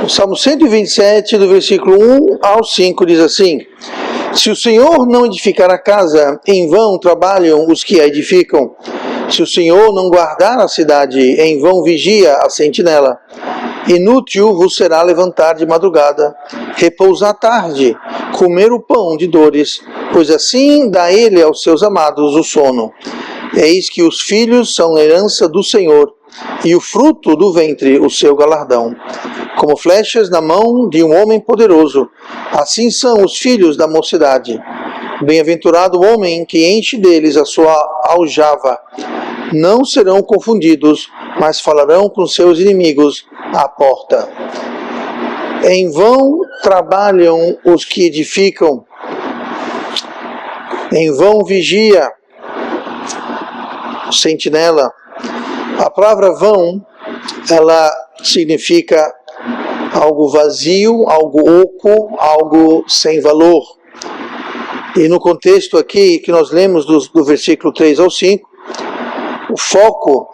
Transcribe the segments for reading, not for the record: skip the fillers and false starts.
O Salmo 127, do versículo 1 ao 5, diz assim: Se o Senhor não edificar a casa, em vão trabalham os que a edificam. Se o Senhor não guardar a cidade, em vão vigia a sentinela. Inútil vos será levantar de madrugada, repousar à tarde, comer o pão de dores, pois assim dá ele aos seus amados o sono. Eis que os filhos são herança do Senhor, e o fruto do ventre o seu galardão. Como flechas na mão de um homem poderoso, assim são os filhos da mocidade. Bem-aventurado o homem que enche deles a sua aljava. Não serão confundidos, mas falarão com seus inimigos à porta. Em vão trabalham os que edificam, em vão vigia o sentinela. A palavra vão, ela significa algo vazio, algo oco, algo sem valor. E no contexto aqui que nós lemos do versículo 3 ao 5, o foco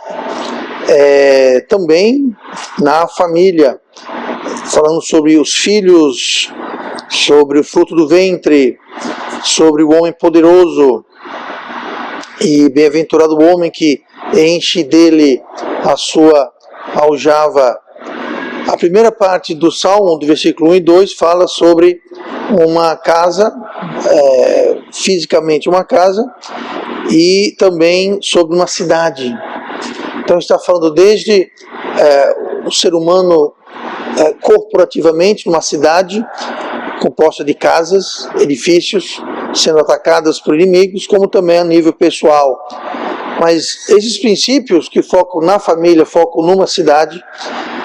é também na família, falando sobre os filhos, sobre o fruto do ventre, sobre o homem poderoso. E bem-aventurado o homem que enche dele a sua aljava. A primeira parte do Salmo, do versículo 1 e 2, fala sobre uma casa, fisicamente uma casa, e também sobre uma cidade. Então está falando desde o ser humano corporativamente numa cidade composta de casas, edifícios, sendo atacadas por inimigos, como também a nível pessoal. Mas esses princípios que focam na família, focam numa cidade,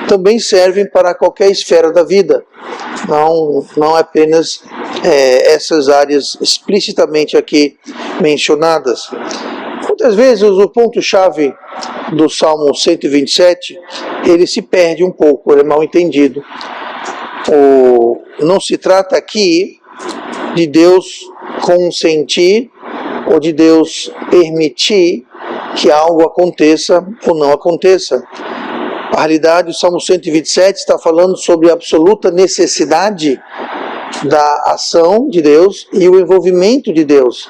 também servem para qualquer esfera da vida. Não apenas essas áreas explicitamente aqui mencionadas. Muitas vezes o ponto-chave do Salmo 127, ele se perde um pouco, ele é mal entendido. Não se trata aqui de Deus consentir ou de Deus permitir que algo aconteça ou não aconteça. Na realidade, o Salmo 127 está falando sobre a absoluta necessidade da ação de Deus e o envolvimento de Deus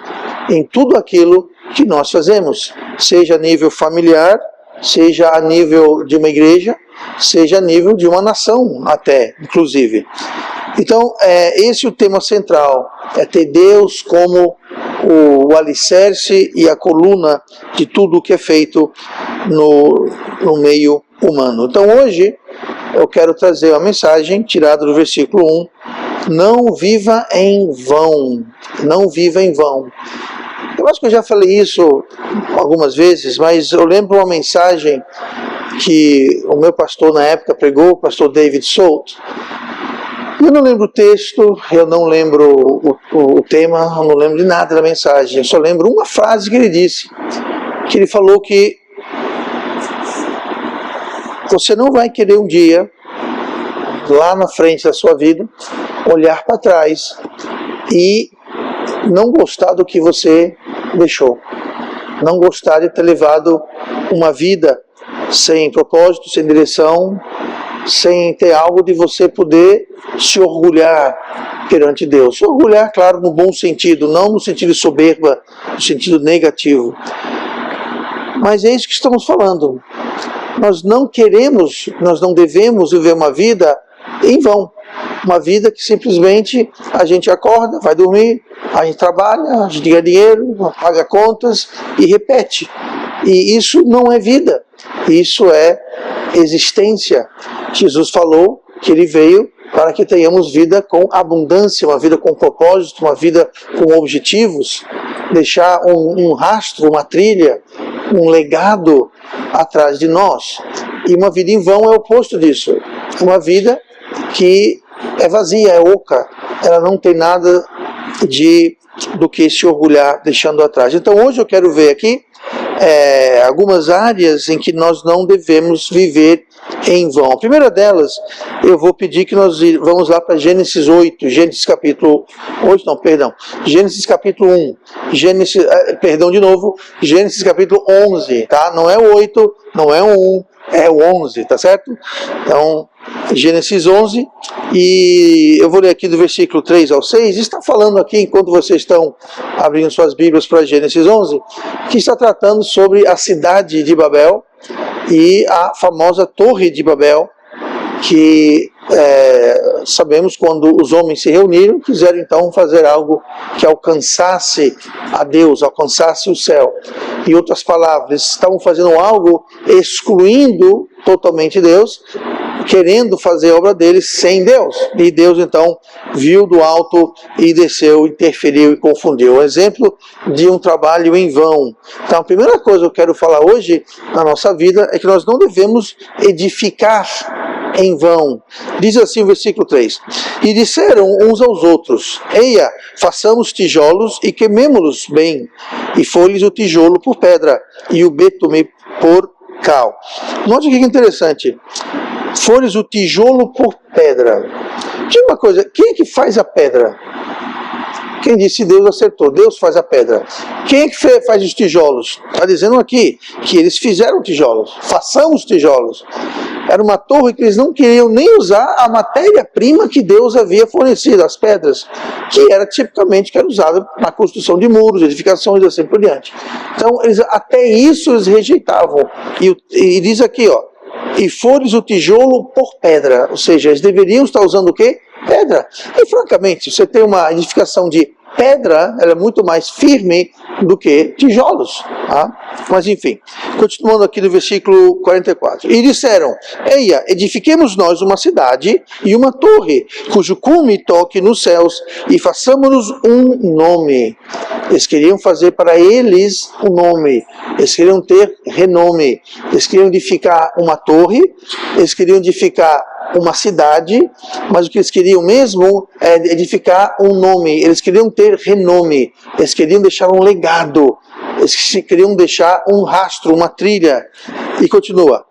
em tudo aquilo que nós fazemos, seja a nível familiar, seja a nível de uma igreja, seja a nível de uma nação até, inclusive. Então, esse é o tema central, é ter Deus como o alicerce e a coluna de tudo o que é feito no meio humano. Então, hoje, eu quero trazer uma mensagem tirada do versículo 1, não viva em vão, não viva em vão. Eu acho que eu já falei isso algumas vezes, mas eu lembro uma mensagem que o meu pastor na época pregou, o pastor David Salt. Eu não lembro o texto, eu não lembro o tema, eu não lembro de nada da mensagem. Eu só lembro uma frase que ele disse, que ele falou que você não vai querer um dia, lá na frente da sua vida, olhar para trás e não gostar do que você deixou. Não gostar de ter levado uma vida sem propósito, sem direção, sem ter algo de você poder se orgulhar perante Deus. Se orgulhar, claro, no bom sentido, não no sentido de soberba, no sentido negativo. Mas é isso que estamos falando. Nós não queremos, nós não devemos viver uma vida em vão. Uma vida que simplesmente a gente acorda, vai dormir, a gente trabalha, a gente ganha dinheiro, paga contas e repete. E isso não é vida, isso é existência. Jesus falou que ele veio para que tenhamos vida com abundância, uma vida com propósito, uma vida com objetivos, deixar um rastro, uma trilha, um legado atrás de nós. E uma vida em vão é o oposto disso. É uma vida que é vazia, é oca, ela não tem nada do que se orgulhar deixando atrás. Então hoje eu quero ver aqui algumas áreas em que nós não devemos viver em vão. A primeira delas, eu vou pedir que nós vamos lá para Gênesis 8, Gênesis capítulo 8, não, perdão, Gênesis capítulo 1, Gênesis capítulo 11, tá? Não é o 8, não é o 1, é o 11, tá certo? Então, Gênesis 11, e eu vou ler aqui do versículo 3 ao 6, está falando aqui, enquanto vocês estão abrindo suas Bíblias para Gênesis 11, que está tratando sobre a cidade de Babel e a famosa Torre de Babel, que sabemos quando os homens se reuniram, quiseram então fazer algo que alcançasse a Deus, alcançasse o céu. Em outras palavras, estavam fazendo algo excluindo totalmente Deus, querendo fazer a obra deles sem Deus. E Deus então viu do alto e desceu, interferiu e confundiu. Um exemplo de um trabalho em vão. Então a primeira coisa que eu quero falar hoje na nossa vida é que nós não devemos edificar em vão. Diz assim o versículo 3: E disseram uns aos outros: Eia, façamos tijolos e queimemo-los bem. E foi-lhes o tijolo por pedra e o betume por cal. Note o que é interessante. Foi-lhes o tijolo por pedra. Diga uma coisa, quem é que faz a pedra? Quem disse Deus acertou, Deus faz a pedra. Quem é que faz os tijolos? Está dizendo aqui que eles fizeram tijolos, façamos tijolos. Era uma torre que eles não queriam nem usar a matéria-prima que Deus havia fornecido, as pedras, que era tipicamente que era usada na construção de muros, edificações e assim por diante. Então, até isso eles rejeitavam. E diz aqui, ó, e foi-lhes o tijolo por pedra, ou seja, eles deveriam estar usando o quê? Pedra. E francamente, você tem uma edificação de pedra, ela é muito mais firme do que tijolos. Tá? Mas enfim, continuando aqui no versículo 44. E disseram: Eia, edifiquemos nós uma cidade e uma torre, cujo cume toque nos céus, e façamos-nos um nome. Eles queriam fazer para eles um nome, eles queriam ter renome, eles queriam edificar uma torre, eles queriam edificar uma cidade, mas o que eles queriam mesmo é edificar um nome, eles queriam ter renome, eles queriam deixar um legado, eles queriam deixar um rastro, uma trilha. E continua,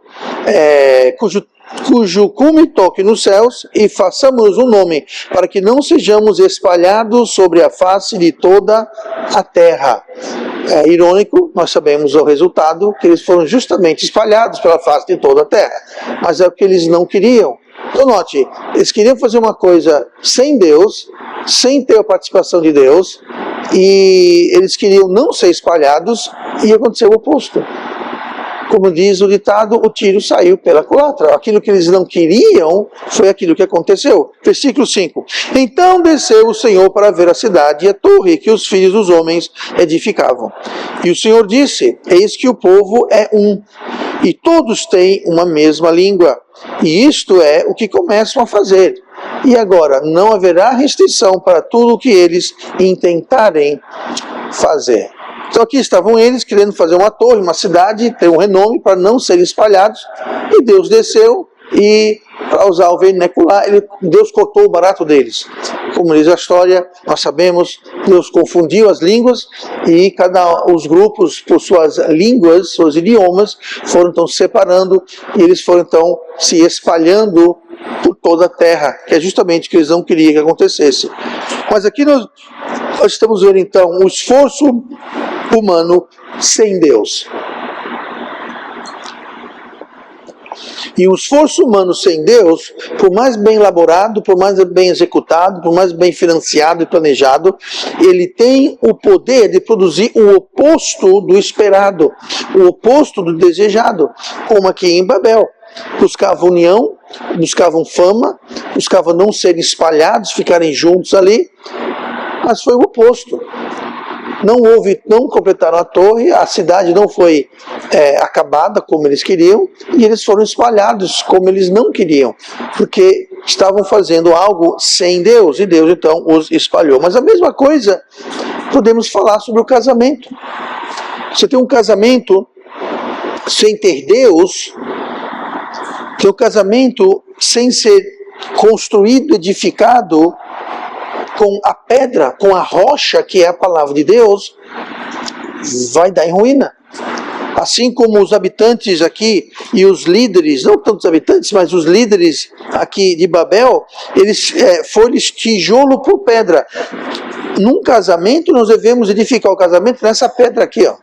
cujo cume toque nos céus, e façamos um nome, para que não sejamos espalhados sobre a face de toda a terra. É irônico, nós sabemos o resultado, que eles foram justamente espalhados pela face de toda a terra, mas é o que eles não queriam. Então note, eles queriam fazer uma coisa sem Deus, sem ter a participação de Deus, e eles queriam não ser espalhados, e aconteceu o oposto. Como diz o ditado, o tiro saiu pela culatra. Aquilo que eles não queriam foi aquilo que aconteceu. Versículo 5. Então desceu o Senhor para ver a cidade e a torre que os filhos dos homens edificavam. E o Senhor disse: Eis que o povo é um, e todos têm uma mesma língua. E isto é o que começam a fazer. E agora não haverá restrição para tudo o que eles intentarem fazer. Então aqui estavam eles querendo fazer uma torre, uma cidade, ter um renome para não serem espalhados. E Deus desceu e, para usar o vernacular, Deus cortou o barato deles. Como diz a história, nós sabemos, Deus confundiu as línguas e os grupos, por suas línguas, seus idiomas, foram então se separando e eles foram então se espalhando por toda a terra, que é justamente o que eles não queriam que acontecesse. Mas aqui nós estamos vendo então o esforço humano sem Deus. E o esforço humano sem Deus, por mais bem elaborado, por mais bem executado, por mais bem financiado e planejado, ele tem o poder de produzir o oposto do esperado, o oposto do desejado, como aqui em Babel. Buscavam união, buscavam fama, buscavam não serem espalhados, ficarem juntos ali, mas foi o oposto. Não completaram a torre, a cidade não foi acabada como eles queriam, e eles foram espalhados como eles não queriam, porque estavam fazendo algo sem Deus, e Deus então os espalhou. Mas a mesma coisa podemos falar sobre o casamento. Você tem um casamento sem ter Deus, que o casamento sem ser construído, edificado com a pedra, com a rocha que é a palavra de Deus, vai dar em ruína. Assim como os habitantes aqui e os líderes, não tanto os habitantes, mas os líderes aqui de Babel, eles foram tijolo por pedra. Num casamento, nós devemos edificar o casamento nessa pedra aqui, ó,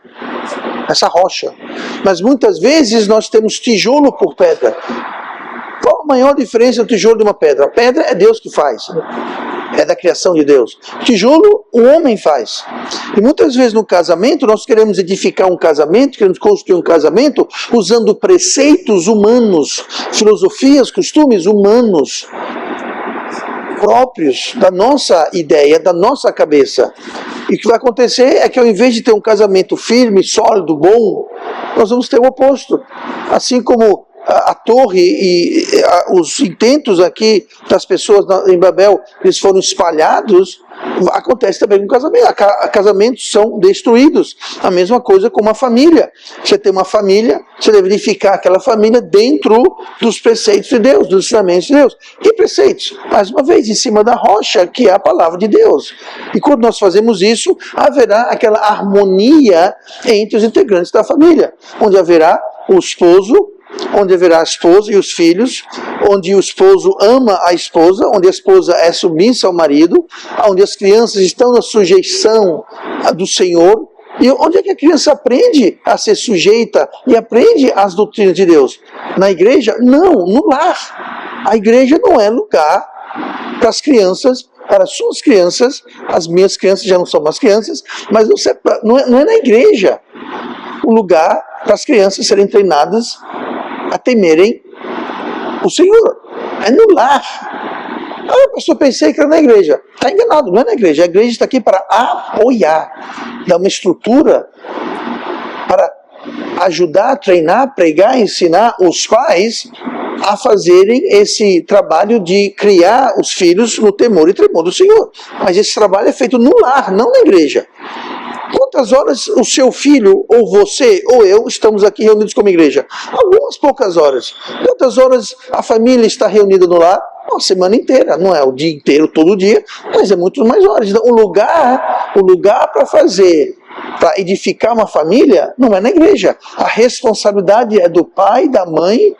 essa rocha. Mas muitas vezes nós temos tijolo por pedra. Qual a maior diferença do tijolo de uma pedra? A pedra é Deus que faz, é da criação de Deus. O tijolo, o homem faz. E muitas vezes no casamento, nós queremos edificar um casamento, queremos construir um casamento usando preceitos humanos, filosofias, costumes humanos, próprios da nossa ideia, da nossa cabeça. E o que vai acontecer é que ao invés de ter um casamento firme, sólido, bom, nós vamos ter o oposto. Assim como a torre e os intentos aqui das pessoas em Babel, eles foram espalhados, acontece também com casamento. Casamentos são destruídos. A mesma coisa com uma família. Você tem uma família, você deve edificar aquela família dentro dos preceitos de Deus, dos ensinamentos de Deus. Que preceitos? Mais uma vez, em cima da rocha, que é a palavra de Deus. E quando nós fazemos isso, haverá aquela harmonia entre os integrantes da família, onde haverá o esposo, onde haverá a esposa e os filhos, onde o esposo ama a esposa, onde a esposa é submissa ao marido, onde as crianças estão na sujeição do Senhor. E onde é que a criança aprende a ser sujeita e aprende as doutrinas de Deus? Na igreja? Não, no lar. A igreja não é lugar para as crianças, para as suas crianças. As minhas crianças já não são mais crianças, mas não é na igreja o lugar para as crianças serem treinadas a temerem o Senhor. É no lar. Pastor, pensei que era na igreja. Está enganado, não é na igreja. A igreja está aqui para apoiar, dar uma estrutura para ajudar, treinar, pregar, ensinar os pais a fazerem esse trabalho de criar os filhos no temor e tremor do Senhor. Mas esse trabalho é feito no lar, não na igreja. Quantas horas o seu filho, ou você, ou eu, estamos aqui reunidos como igreja? Algumas poucas horas. Quantas horas a família está reunida no lar? Uma semana inteira. Não é o dia inteiro, todo dia, mas é muito mais horas. Então, o lugar para fazer, para edificar uma família, não é na igreja. A responsabilidade é do pai, da mãe,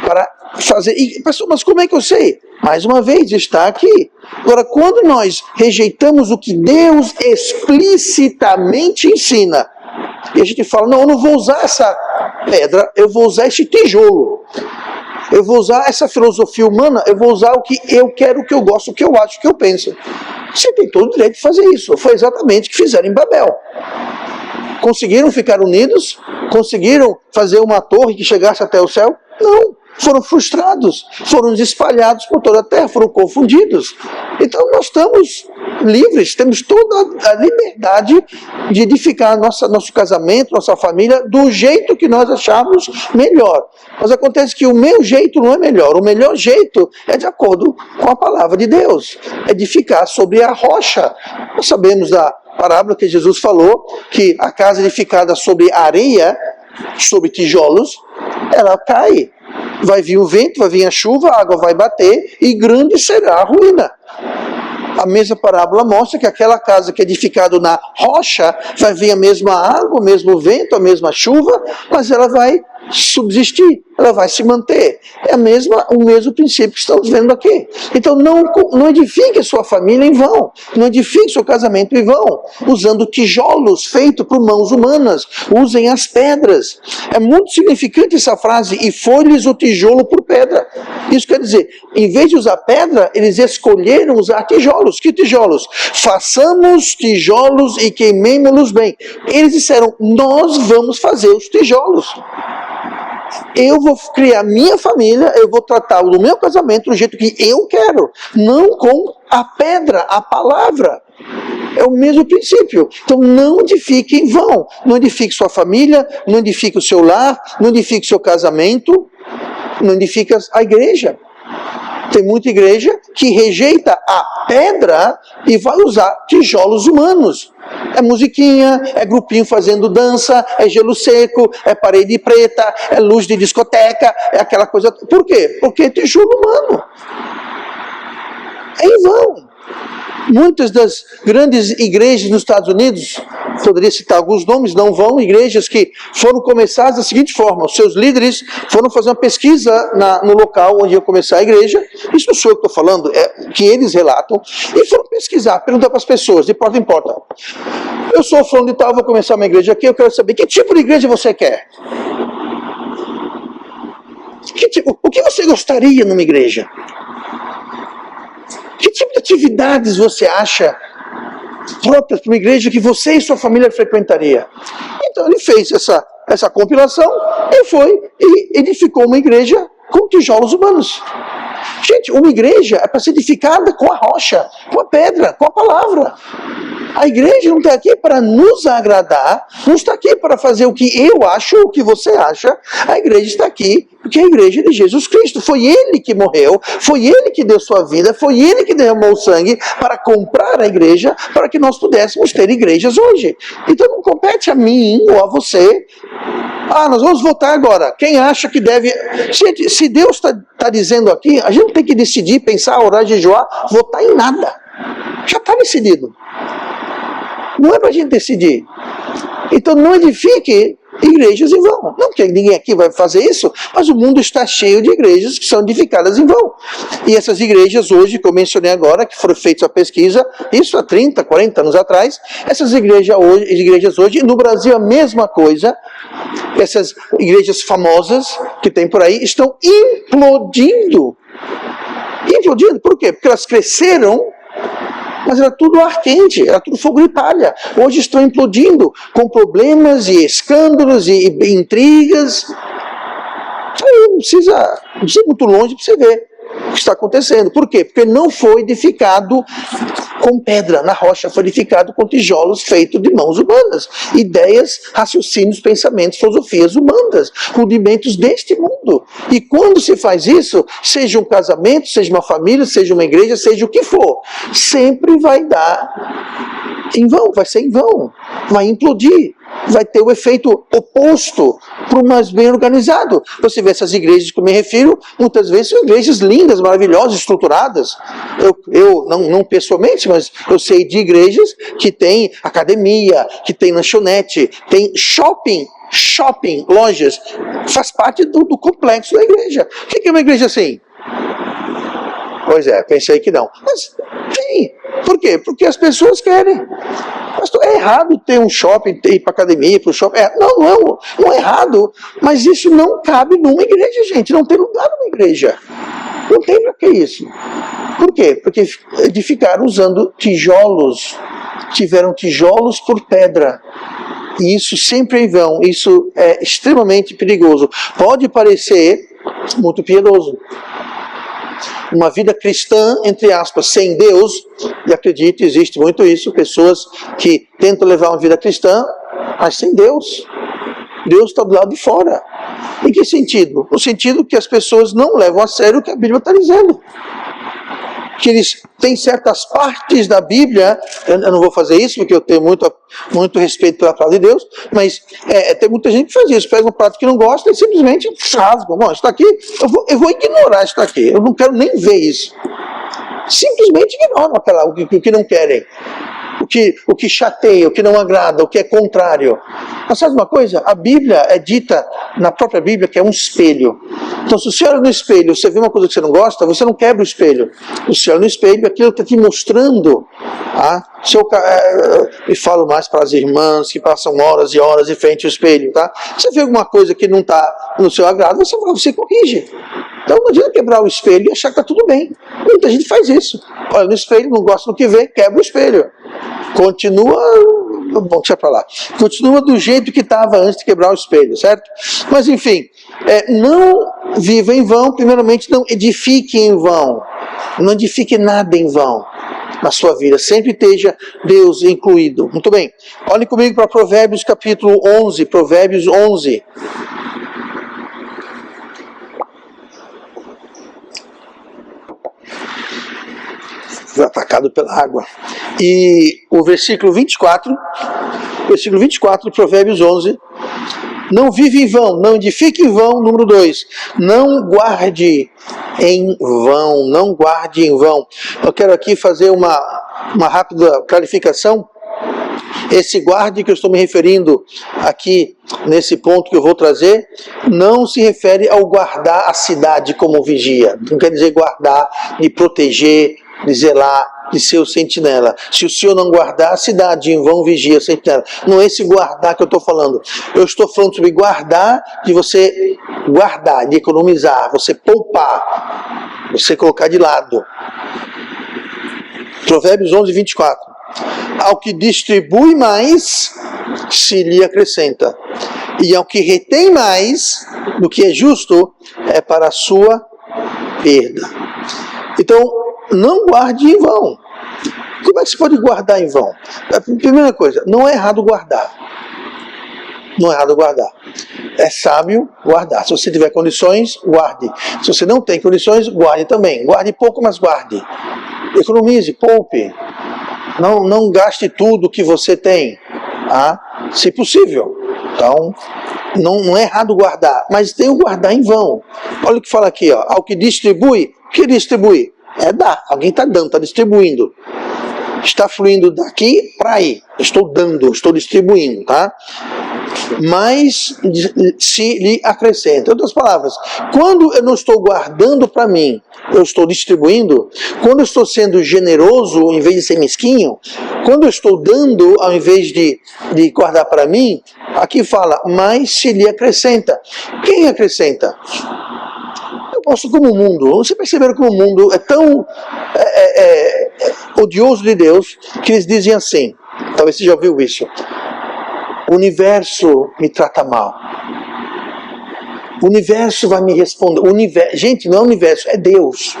para fazer. E, pastor, mas como é que eu sei? Mais uma vez, está aqui. Agora, quando nós rejeitamos o que Deus explicitamente ensina, e a gente fala, não, eu não vou usar essa pedra, eu vou usar esse tijolo. Eu vou usar essa filosofia humana, eu vou usar o que eu quero, o que eu gosto, o que eu acho, o que eu penso. Você tem todo o direito de fazer isso. Foi exatamente o que fizeram em Babel. Conseguiram ficar unidos? Conseguiram fazer uma torre que chegasse até o céu? Não. Foram frustrados, foram espalhados por toda a terra, foram confundidos. Então nós estamos livres, temos toda a liberdade de edificar nosso casamento, nossa família, do jeito que nós acharmos melhor. Mas acontece que o meu jeito não é melhor, o melhor jeito é de acordo com a palavra de Deus, edificar sobre a rocha. Nós sabemos da parábola que Jesus falou, que a casa edificada sobre areia, sobre tijolos, ela cai. Vai vir o vento, vai vir a chuva, a água vai bater e grande será a ruína. A mesma parábola mostra que aquela casa que é edificada na rocha vai vir a mesma água, o mesmo vento, a mesma chuva, mas ela vai subsistir, ela vai se manter. É o mesmo princípio que estamos vendo aqui. Então não edifique a sua família em vão, não edifique seu casamento em vão, usando tijolos feitos por mãos humanas. Usem as pedras. É muito significante essa frase, e foi-lhes o tijolo por pedra. Isso quer dizer, em vez de usar pedra, eles escolheram usar tijolos. Que tijolos? Façamos tijolos e queimemo-los bem. Eles disseram, nós vamos fazer os tijolos. Eu vou criar minha família, eu vou tratar o meu casamento do jeito que eu quero, não com a pedra, a palavra. É o mesmo princípio. Então não edifique em vão. Não edifique sua família, não edifique o seu lar, não edifique o seu casamento, não edifique a igreja. Tem muita igreja que rejeita a pedra e vai usar tijolos humanos. É musiquinha, é grupinho fazendo dança, é gelo seco, é parede preta, é luz de discoteca, é aquela coisa. Por quê? Porque é tijolo humano. É em vão. Muitas das grandes igrejas nos Estados Unidos, poderia citar alguns nomes, não vão, igrejas que foram começadas da seguinte forma: os seus líderes foram fazer uma pesquisa no local onde ia começar a igreja, isso não sou eu que estou falando, é que eles relatam, e foram pesquisar, perguntar para as pessoas, de porta em porta: eu sou fulano de tal, vou começar uma igreja aqui, eu quero saber que tipo de igreja você quer? O que você gostaria numa igreja? Que tipo de atividades você acha próprias para uma igreja que você e sua família frequentaria? Então ele fez essa compilação e foi e edificou uma igreja com tijolos humanos. Gente, uma igreja é para ser edificada com a rocha, com a pedra, com a palavra. A igreja não está aqui para nos agradar, não está aqui para fazer o que eu acho, o que você acha. A igreja está aqui porque é a igreja de Jesus Cristo. Foi Ele que morreu, foi Ele que deu sua vida, foi Ele que derramou o sangue para comprar a igreja, para que nós pudéssemos ter igrejas hoje. Então não compete a mim ou a você. Nós vamos votar agora. Quem acha que deve... Gente, se Deus está dizendo aqui, a gente não tem que decidir, pensar, orar, jejuar, votar em nada. Já está decidido. Não é para a gente decidir. Então não edifique igrejas em vão. Não que ninguém aqui vai fazer isso, mas o mundo está cheio de igrejas que são edificadas em vão. E essas igrejas hoje, que eu mencionei agora, que foram feitas a pesquisa, isso há 30, 40 anos atrás, essas igrejas hoje, no Brasil a mesma coisa, essas igrejas famosas que tem por aí, estão implodindo. Implodindo, por quê? Porque elas cresceram, mas era tudo ar quente, era tudo fogo de palha. Hoje estão implodindo com problemas e escândalos e intrigas. Aí não precisa ir muito longe para você ver o que está acontecendo. Por quê? Porque não foi edificado com pedra na rocha, foi edificado com tijolos feitos de mãos humanas. Ideias, raciocínios, pensamentos, filosofias humanas, rudimentos deste mundo. E quando se faz isso, seja um casamento, seja uma família, seja uma igreja, seja o que for, sempre vai dar em vão, vai ser em vão, vai implodir. Vai ter o efeito oposto para o mais bem organizado. Você vê essas igrejas que eu me refiro, muitas vezes são igrejas lindas, maravilhosas, estruturadas. Eu não pessoalmente, mas eu sei de igrejas que tem academia, que tem lanchonete, tem shopping, lojas, faz parte do complexo da igreja. O que é uma igreja assim? Pois é, pensei que não. Mas tem. Por quê? Porque as pessoas querem. Pastor, é errado ter um shopping, ir para academia, para o shopping. Não é errado, mas isso não cabe numa igreja, gente. Não tem lugar numa igreja. Não tem para que isso. Por quê? Porque edificaram usando tijolos. Tiveram tijolos por pedra. E isso sempre é em vão. Isso é extremamente perigoso. Pode parecer muito piedoso. Uma vida cristã, entre aspas, sem Deus, e acredite, existe muito isso, pessoas que tentam levar uma vida cristã, mas sem Deus. Deus está do lado de fora. Em que sentido? No sentido que as pessoas não levam a sério o que a Bíblia está dizendo. Que eles têm certas partes da Bíblia, eu não vou fazer isso porque eu tenho muito respeito pela palavra de Deus, mas tem muita gente que faz isso, pega um prato que não gosta e simplesmente rasga. Bom, isso está aqui, eu vou ignorar isso daqui, eu não quero nem ver isso. Simplesmente ignoram o que não querem. O que chateia, o que não agrada, o que é contrário. Mas sabe uma coisa? A Bíblia é dita na própria Bíblia que é um espelho. Então se você olha no espelho, você vê uma coisa que você não gosta, você não quebra o espelho. Você olha no espelho, aquilo está te mostrando. E falo mais para as irmãs que passam horas e horas em frente ao espelho. Tá? Você vê alguma coisa que não está no seu agrado, você corrige. Então não adianta quebrar o espelho e achar que está tudo bem. Muita gente faz isso. Olha no espelho, não gosta do que vê, quebra o espelho. Continua, bom, deixa pra lá. Continua do jeito que estava antes de quebrar o espelho, certo? Mas enfim, não viva em vão, primeiramente não edifique em vão. Não edifique nada em vão na sua vida. Sempre esteja Deus incluído. Muito bem. Olhem comigo para Provérbios capítulo 11. Provérbios 11. Atacado pela água. E o versículo 24 de Provérbios 11, Não vive em vão, não edifique em vão. Número 2, não guarde em vão, não guarde em vão. Eu quero aqui fazer uma rápida clarificação. Esse guarde que eu estou me referindo aqui, nesse ponto que eu vou trazer, não se refere ao guardar a cidade como vigia. Não quer dizer guardar, de proteger, de zelar, de ser o sentinela. Se o senhor não guardar a cidade, em vão vigia o sentinela. Não é esse guardar que eu estou falando. Eu estou falando sobre guardar, de você guardar, de economizar, você poupar, você colocar de lado. Provérbios 11, 24. Ao que distribui mais, se lhe acrescenta. E ao que retém mais do que é justo, é para a sua perda. Então, não guarde em vão. Como é que você pode guardar em vão? A primeira coisa, não é errado guardar. Não é errado guardar. É sábio guardar. Se você tiver condições, guarde. Se você não tem condições, guarde também. Guarde pouco, mas guarde. Economize, poupe. Não gaste tudo que você tem, tá? Se possível. Então, não é errado guardar, mas tem o guardar em vão. Olha o que fala aqui, ó. Ao que distribui, o que distribui? É dar. Alguém está dando, está distribuindo. Está fluindo daqui para aí. Estou dando, estou distribuindo, tá? Mas se lhe acrescenta. Em outras palavras, quando eu não estou guardando para mim, eu estou distribuindo. Quando eu estou sendo generoso, em vez de ser mesquinho, quando eu estou dando, ao invés de guardar para mim, aqui fala, mas se lhe acrescenta. Quem acrescenta? Eu posso, como o mundo, vocês perceberam como o mundo é tão odioso de Deus, que eles dizem assim, talvez você já ouviu isso, o universo me trata mal. O universo vai me responder. Gente, não é o universo, é Deus.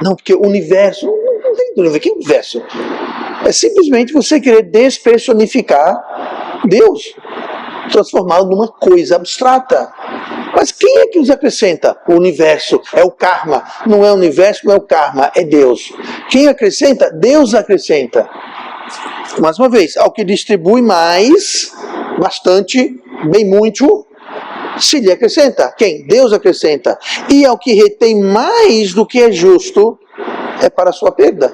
Não, porque o universo, não tem dúvida, que universo? É simplesmente você querer despersonificar Deus, transformá-lo numa coisa abstrata. Mas quem é que os acrescenta? O universo, é o karma. Não é o universo, não é o karma, é Deus. Quem acrescenta? Deus acrescenta. Mais uma vez, ao que distribui mais, bastante, bem muito, se lhe acrescenta. Quem? Deus acrescenta. E ao que retém mais do que é justo, é para a sua perda.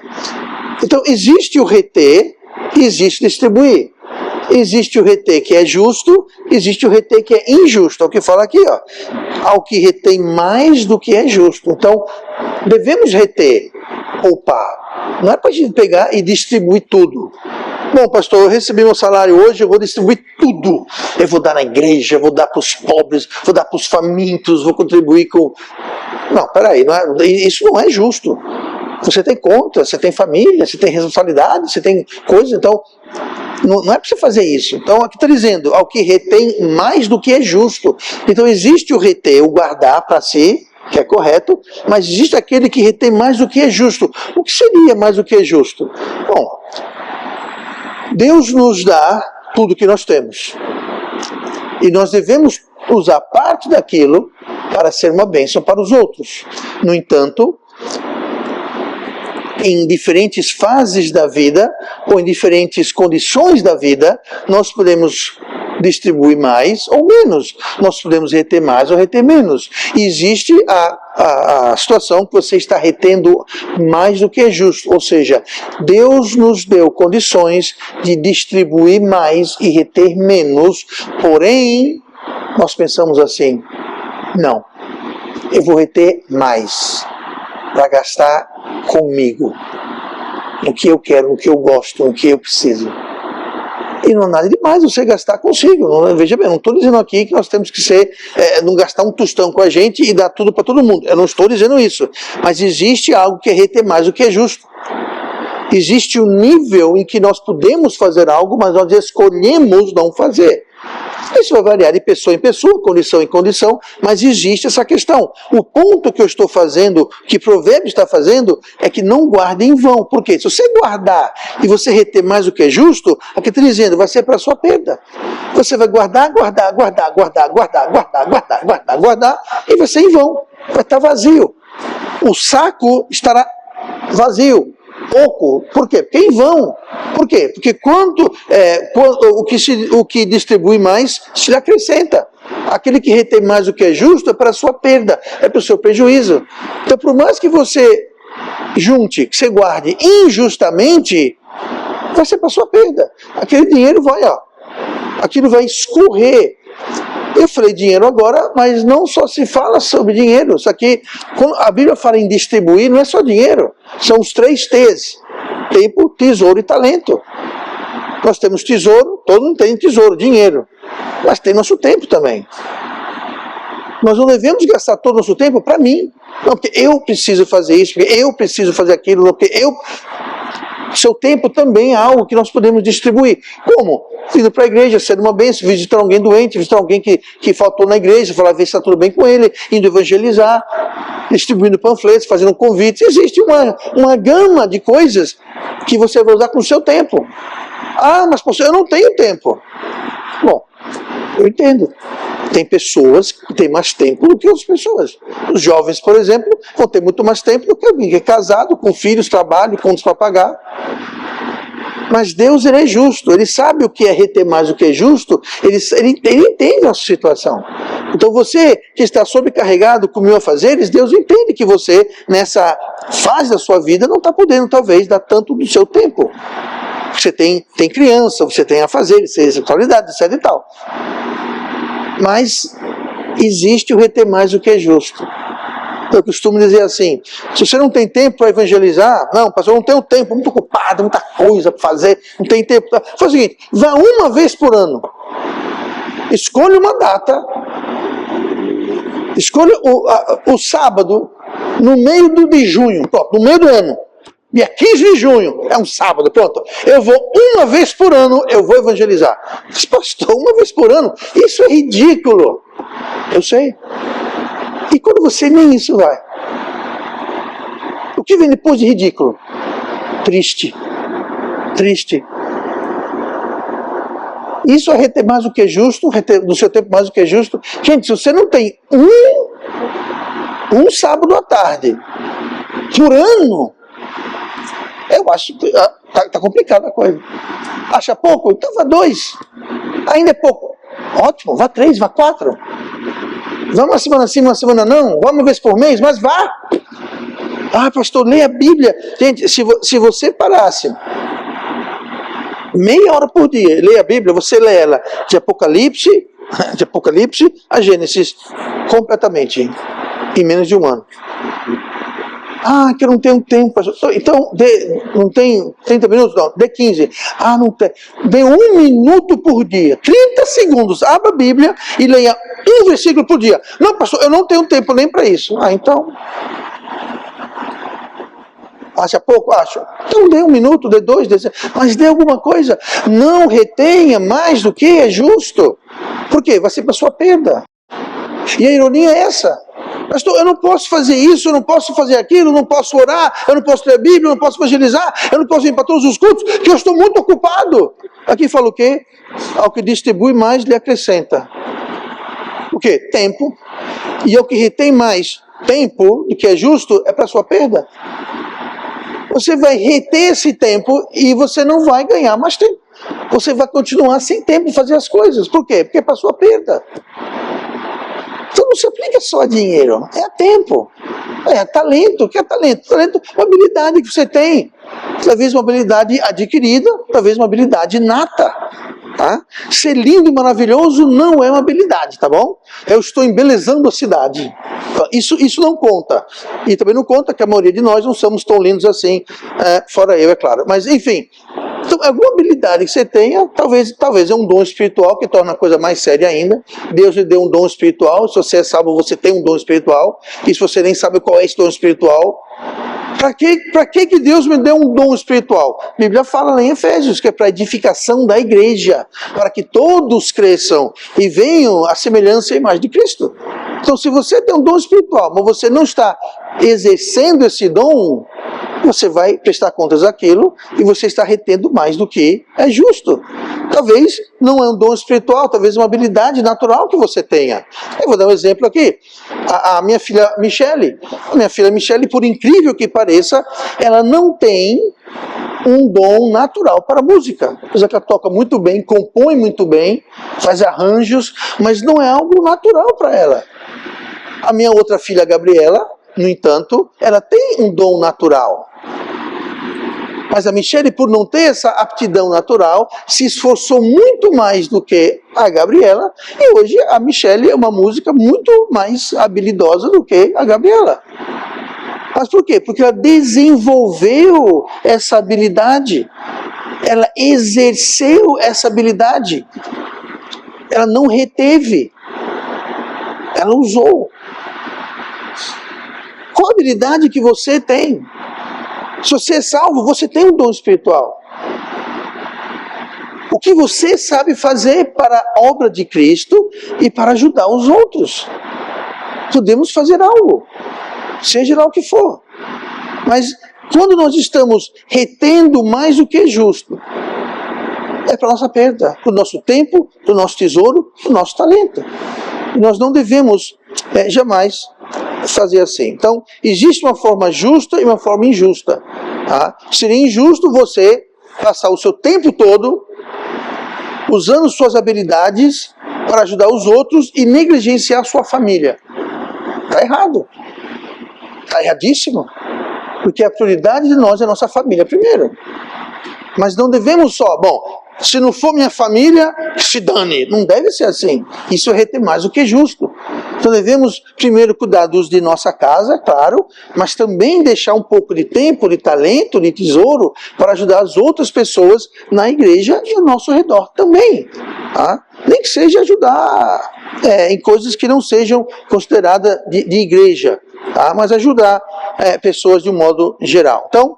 Então, existe o reter e existe distribuir. Existe o reter que é justo, existe o reter que é injusto. É o que fala aqui, ó. Ao que retém mais do que é justo. Então, devemos reter, poupar. Não é para a gente pegar e distribuir tudo. Bom, pastor, eu recebi meu salário hoje, eu vou distribuir tudo. Eu vou dar na igreja, eu vou dar para os pobres, vou dar para os famintos, vou contribuir com... Não, peraí, isso não é justo. Você tem conta, você tem família, você tem responsabilidade, você tem coisas, então... Não é para você fazer isso. Então, aqui está dizendo, ao que retém mais do que é justo. Então, existe o reter, o guardar para si, que é correto, mas existe aquele que retém mais do que é justo. O que seria mais do que é justo? Bom, Deus nos dá tudo que nós temos. E nós devemos usar parte daquilo para ser uma bênção para os outros. No entanto, em diferentes fases da vida, ou em diferentes condições da vida, nós podemos distribuir mais ou menos. Nós podemos reter mais ou reter menos. E existe a situação que você está retendo mais do que é justo. Ou seja, Deus nos deu condições de distribuir mais e reter menos. Porém, nós pensamos assim, não, eu vou reter mais para gastar comigo, no que eu quero, no que eu gosto, no que eu preciso. E não há nada demais você gastar consigo. Veja bem, não estou dizendo aqui que nós temos que não gastar um tostão com a gente e dar tudo para todo mundo. Eu não estou dizendo isso. Mas existe algo que é reter mais do que é justo. Existe um nível em que nós podemos fazer algo, mas nós escolhemos não fazer. Isso vai variar de pessoa em pessoa, condição em condição, mas existe essa questão. O ponto que eu estou fazendo, que Provérbios está fazendo, é que não guarde em vão. Por quê? Se você guardar e você reter mais do que é justo, aqui está dizendo, vai ser para a sua perda. Você vai guardar, e vai ser em vão. Vai estar vazio. O saco estará vazio. pouco. Por quê? Porque é em vão. Por quê? Porque o que distribui mais se lhe acrescenta. Aquele que retém mais do que é justo é para a sua perda, é para o seu prejuízo. Então, por mais que você junte, que você guarde injustamente, vai ser para a sua perda. Aquele dinheiro aquilo vai escorrer. Eu falei dinheiro agora, mas não só se fala sobre dinheiro. Isso aqui, quando a Bíblia fala em distribuir, não é só dinheiro. São os 3 T's. Tempo, tesouro e talento. Nós temos tesouro, todo mundo tem tesouro, dinheiro. Mas tem nosso tempo também. Nós não devemos gastar todo o nosso tempo para mim. Não, porque eu preciso fazer isso, porque eu preciso fazer aquilo, porque eu... Seu tempo também é algo que nós podemos distribuir. Como? Indo para a igreja, sendo uma bênção, visitar alguém doente, visitar alguém que faltou na igreja, falar, ver se está tudo bem com ele, indo evangelizar, distribuindo panfletos, fazendo convites. Existe uma gama de coisas que você vai usar com o seu tempo. Ah, mas pastor, eu não tenho tempo. Bom, eu entendo. Tem pessoas que têm mais tempo do que outras pessoas. Os jovens, por exemplo, vão ter muito mais tempo do que alguém que é casado, com filhos, trabalho, contas para pagar. Mas Deus, ele é justo. Ele sabe o que é reter mais do que é justo. Ele entende a sua situação. Então você que está sobrecarregado com mil afazeres, Deus entende que você, nessa fase da sua vida, não está podendo, talvez, dar tanto do seu tempo. Você tem criança, você tem afazeres, você tem sexualidade, etc e tal. Mas existe o reter mais do que é justo. Eu costumo dizer assim, se você não tem tempo para evangelizar, não, pastor, eu não tenho tempo, muito ocupado, muita coisa para fazer, não tem tempo. Faz o seguinte, vá uma vez por ano, escolha uma data, escolha o sábado, no meio de junho, pronto, no meio do ano. Dia 15 de junho, é um sábado, pronto. Eu vou uma vez por ano, eu vou evangelizar. Mas, pastor, uma vez por ano? Isso é ridículo. Eu sei. E quando você nem isso vai? O que vem depois de ridículo? Triste. Triste. Isso é reter mais do que é justo, reter no seu tempo mais do que é justo. Gente, se você não tem um sábado à tarde por ano, eu acho que tá complicada a coisa. Acha pouco? Então vá 2. Ainda é pouco. Ótimo, vá 3, vá 4. Vá uma semana sim, uma semana não. Vá uma vez por mês, mas vá. Ah, pastor, leia a Bíblia. Gente, se você parasse meia hora por dia, leia a Bíblia, você lê ela de Apocalipse a Gênesis completamente, em menos de um ano. Ah, que eu não tenho tempo, pastor. Então, não tem 30 minutos? Não, dê 15. Ah, não tem. Dê 1 minuto por dia, 30 segundos. Abra a Bíblia e leia um versículo por dia. Não, pastor, eu não tenho tempo nem para isso. Ah, então... Acha pouco? Acho. Então dê 1 minuto, dê 2, dê 5, mas dê alguma coisa. Não retenha mais do que é justo. Por quê? Vai ser para sua perda. E a ironia é essa. Pastor, eu não posso fazer isso, eu não posso fazer aquilo, eu não posso orar, eu não posso ler a Bíblia, eu não posso evangelizar, eu não posso ir para todos os cultos, porque eu estou muito ocupado. Aqui fala o quê? Ao que distribui mais, lhe acrescenta. O quê? Tempo. E ao que retém mais tempo do que é justo, é para sua perda. Você vai reter esse tempo e você não vai ganhar mais tempo. Você vai continuar sem tempo de fazer as coisas. Por quê? Porque é para sua perda. Então não se aplica só a dinheiro, é a tempo, é talento. O que é talento? Talento é uma habilidade que você tem, talvez uma habilidade adquirida, talvez uma habilidade nata. Tá? Ser lindo e maravilhoso não é uma habilidade, tá bom? Eu estou embelezando a cidade. Isso não conta. E também não conta que a maioria de nós não somos tão lindos assim, fora eu, é claro. Mas enfim, então, alguma habilidade que você tenha, talvez é um dom espiritual que torna a coisa mais séria ainda. Deus lhe deu um dom espiritual. Se você é salvo, você tem um dom espiritual. E se você nem sabe qual é esse dom espiritual, para que Deus me deu um dom espiritual? A Bíblia fala lá em Efésios que é para a edificação da igreja, para que todos cresçam e venham à semelhança e imagem de Cristo. Então, se você tem um dom espiritual, mas você não está exercendo esse dom, você vai prestar contas daquilo e você está retendo mais do que é justo. Talvez não é um dom espiritual, talvez uma habilidade natural que você tenha. Eu vou dar um exemplo aqui. A minha filha Michele, por incrível que pareça, ela não tem um dom natural para a música. Apesar que ela toca muito bem, compõe muito bem, faz arranjos, mas não é algo natural para ela. A minha outra filha, Gabriela, no entanto, ela tem um dom natural. Mas a Michele, por não ter essa aptidão natural, se esforçou muito mais do que a Gabriela, e hoje a Michele é uma música muito mais habilidosa do que a Gabriela. Mas por quê? Porque ela desenvolveu essa habilidade, ela exerceu essa habilidade, ela não reteve, ela usou. Qual a habilidade que você tem? Se você é salvo, você tem um dom espiritual. O que você sabe fazer para a obra de Cristo e para ajudar os outros? Podemos fazer algo, seja lá o que for. Mas quando nós estamos retendo mais do que é justo, é para a nossa perda, para o nosso tempo, para o nosso tesouro, para o nosso talento. E nós não devemos jamais fazer assim. Então, existe uma forma justa e uma forma injusta. Tá? Seria injusto você passar o seu tempo todo usando suas habilidades para ajudar os outros e negligenciar sua família. Está errado. Está erradíssimo. Porque a prioridade de nós é a nossa família primeiro. Mas não devemos só, se não for minha família, se dane. Não deve ser assim. Isso é reter mais do que justo. Então devemos primeiro cuidar dos de nossa casa, claro, mas também deixar um pouco de tempo, de talento, de tesouro para ajudar as outras pessoas na igreja e ao nosso redor também. Tá? Nem que seja ajudar em coisas que não sejam consideradas de igreja. Tá? Mas ajudar pessoas de um modo geral. Então,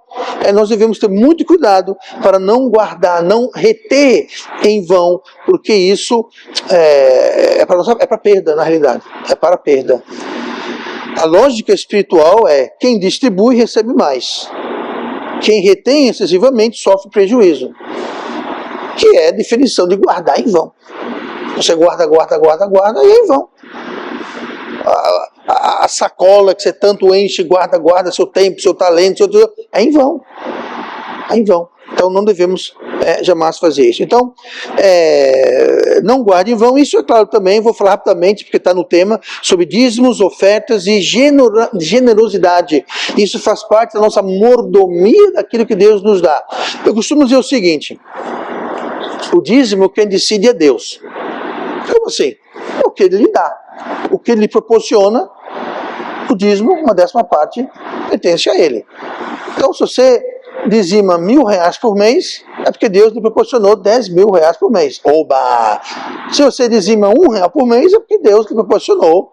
nós devemos ter muito cuidado para não guardar, não reter em vão, porque isso é para perda, na realidade. É para perda. A lógica espiritual é quem distribui recebe mais. Quem retém excessivamente sofre prejuízo. Que é a definição de guardar em vão. Você guarda e é em vão. A sacola que você tanto enche, guarda seu tempo, seu talento, é em vão. É em vão. Então não devemos jamais fazer isso. Então, não guarde em vão. Isso é claro também, vou falar rapidamente, porque está no tema, sobre dízimos, ofertas e generosidade. Isso faz parte da nossa mordomia daquilo que Deus nos dá. Eu costumo dizer o seguinte, o dízimo quem decide é Deus. Como assim? É o que Ele lhe dá. O que Ele lhe proporciona, o dízimo, uma 10ª parte, pertence a Ele. Então, se você dizima R$1.000 por mês, é porque Deus lhe proporcionou R$10.000 por mês. Oba! Se você dizima R$1 por mês, é porque Deus lhe proporcionou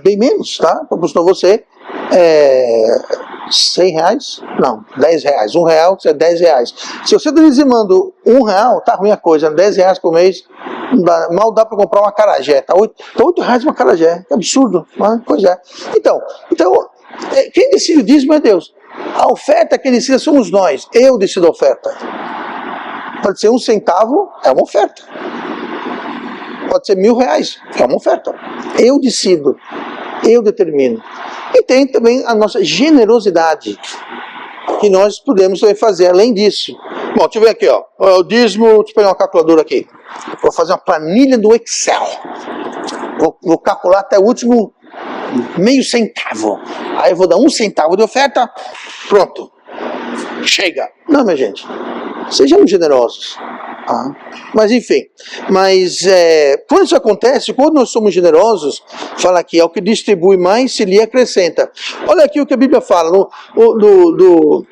bem menos, tá? Proporcionou você R$100? Não, R$10. R$1 é R$10. Se você está dizimando R$1, tá ruim a coisa, R$10 por mês, mal dá para comprar uma acarajé. Tá R$8 uma acarajé, que absurdo, mas, pois é. Então, quem decide o dízimo é Deus. A oferta quem decide somos nós. Eu decido a oferta. Pode ser R$1, é uma oferta. Pode ser R$1.000, é uma oferta. Eu decido, eu determino. E tem também a nossa generosidade, que nós podemos também fazer além disso. Bom, deixa eu ver aqui, o dízimo, deixa eu pegar uma calculadora aqui. Vou fazer uma planilha do Excel. Vou calcular até o último meio centavo. Aí eu vou dar R$1 de oferta, pronto. Chega. Não, minha gente, sejamos generosos. Mas enfim, quando isso acontece, quando nós somos generosos, fala aqui, ao que distribui mais se lhe acrescenta. Olha aqui o que a Bíblia fala, o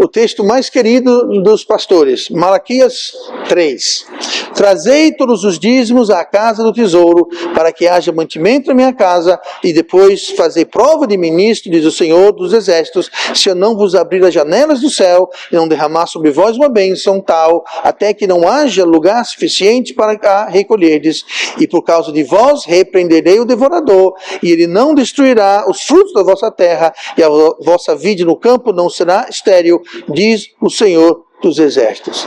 texto mais querido dos pastores, Malaquias 3. Trazei todos os dízimos à casa do tesouro, para que haja mantimento na minha casa, e depois fazei prova de ministro, diz o Senhor dos Exércitos, se eu não vos abrir as janelas do céu, e não derramar sobre vós uma bênção tal, até que não haja lugar suficiente para a recolherdes. E por causa de vós repreenderei o devorador, e ele não destruirá os frutos da vossa terra, e a vossa vide no campo não será estéril, diz o Senhor dos Exércitos.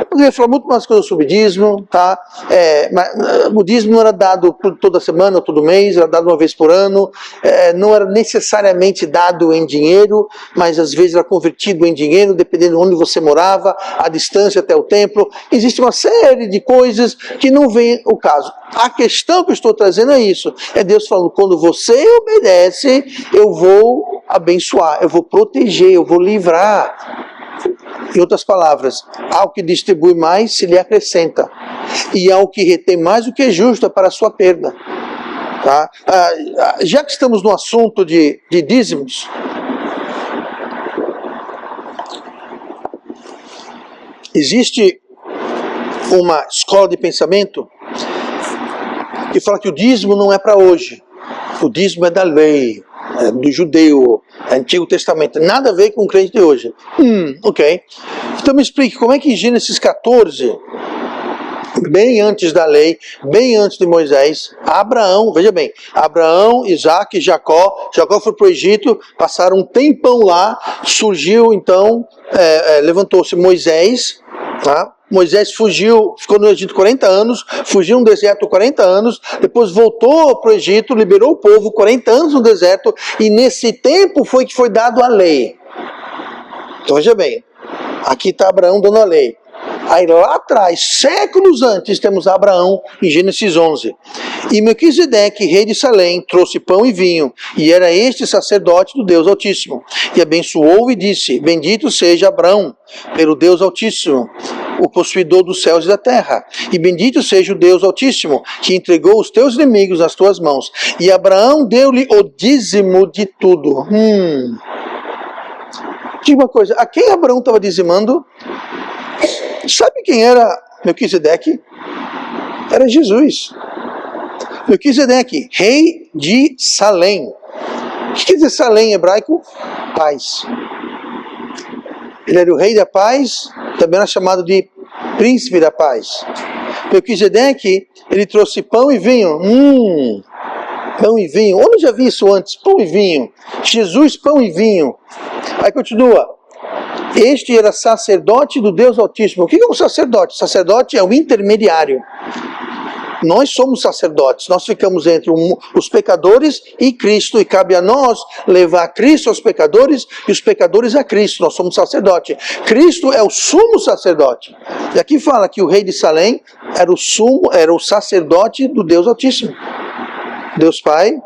Eu poderia falar muito mais coisas sobre dízimo, tá? Mas o dízimo não era dado toda semana ou todo mês, era dado uma vez por ano, não era necessariamente dado em dinheiro, mas às vezes era convertido em dinheiro, dependendo de onde você morava, a distância até o templo. Existe uma série de coisas que não vem o caso. A questão que eu estou trazendo é isso, é Deus falando, quando você obedece, eu vou abençoar, eu vou proteger, eu vou livrar. Em outras palavras, ao que distribui mais, se lhe acrescenta. E ao que retém mais, o que é justo é para a sua perda. Tá? Já que estamos no assunto de dízimos, existe uma escola de pensamento que fala que o dízimo não é para hoje. O dízimo é da lei, do judeu, Antigo Testamento, nada a ver com o crente de hoje. Ok. Então me explique, como é que em Gênesis 14, bem antes da lei, bem antes de Moisés, Abraão, veja bem, Abraão, Isaac e Jacó foi para o Egito, passaram um tempão lá, surgiu então, levantou-se Moisés, tá? Moisés fugiu, ficou no Egito 40 anos, fugiu no deserto 40 anos, depois voltou para o Egito, liberou o povo 40 anos no deserto, e nesse tempo foi que foi dado a lei. Então veja bem, aqui está Abraão dando a lei. Aí lá atrás, séculos antes, temos Abraão em Gênesis 11. E Melquisedeque, rei de Salém, trouxe pão e vinho, e era este sacerdote do Deus Altíssimo. E abençoou e disse, bendito seja Abraão, pelo Deus Altíssimo, o possuidor dos céus e da terra. E bendito seja o Deus Altíssimo, que entregou os teus inimigos nas tuas mãos. E Abraão deu-lhe o dízimo de tudo. Diga uma coisa, a quem Abraão estava dizimando? Sabe quem era Melquisedeque? Era Jesus. Melquisedeque, rei de Salém. O que quer dizer Salém em hebraico? Paz. Ele era o rei da paz, também era chamado de príncipe da paz. Melquisedeque, ele trouxe pão e vinho. Pão e vinho. Onde eu já vi isso antes? Pão e vinho. Jesus, pão e vinho. Aí continua. Este era sacerdote do Deus Altíssimo. O que é um sacerdote? Sacerdote é o intermediário. Nós somos sacerdotes, nós ficamos entre os pecadores e Cristo, e cabe a nós levar Cristo aos pecadores e os pecadores a Cristo. Nós somos sacerdote. Cristo é o sumo sacerdote. E aqui fala que o rei de Salém era o sacerdote do Deus Altíssimo. Deus Pai.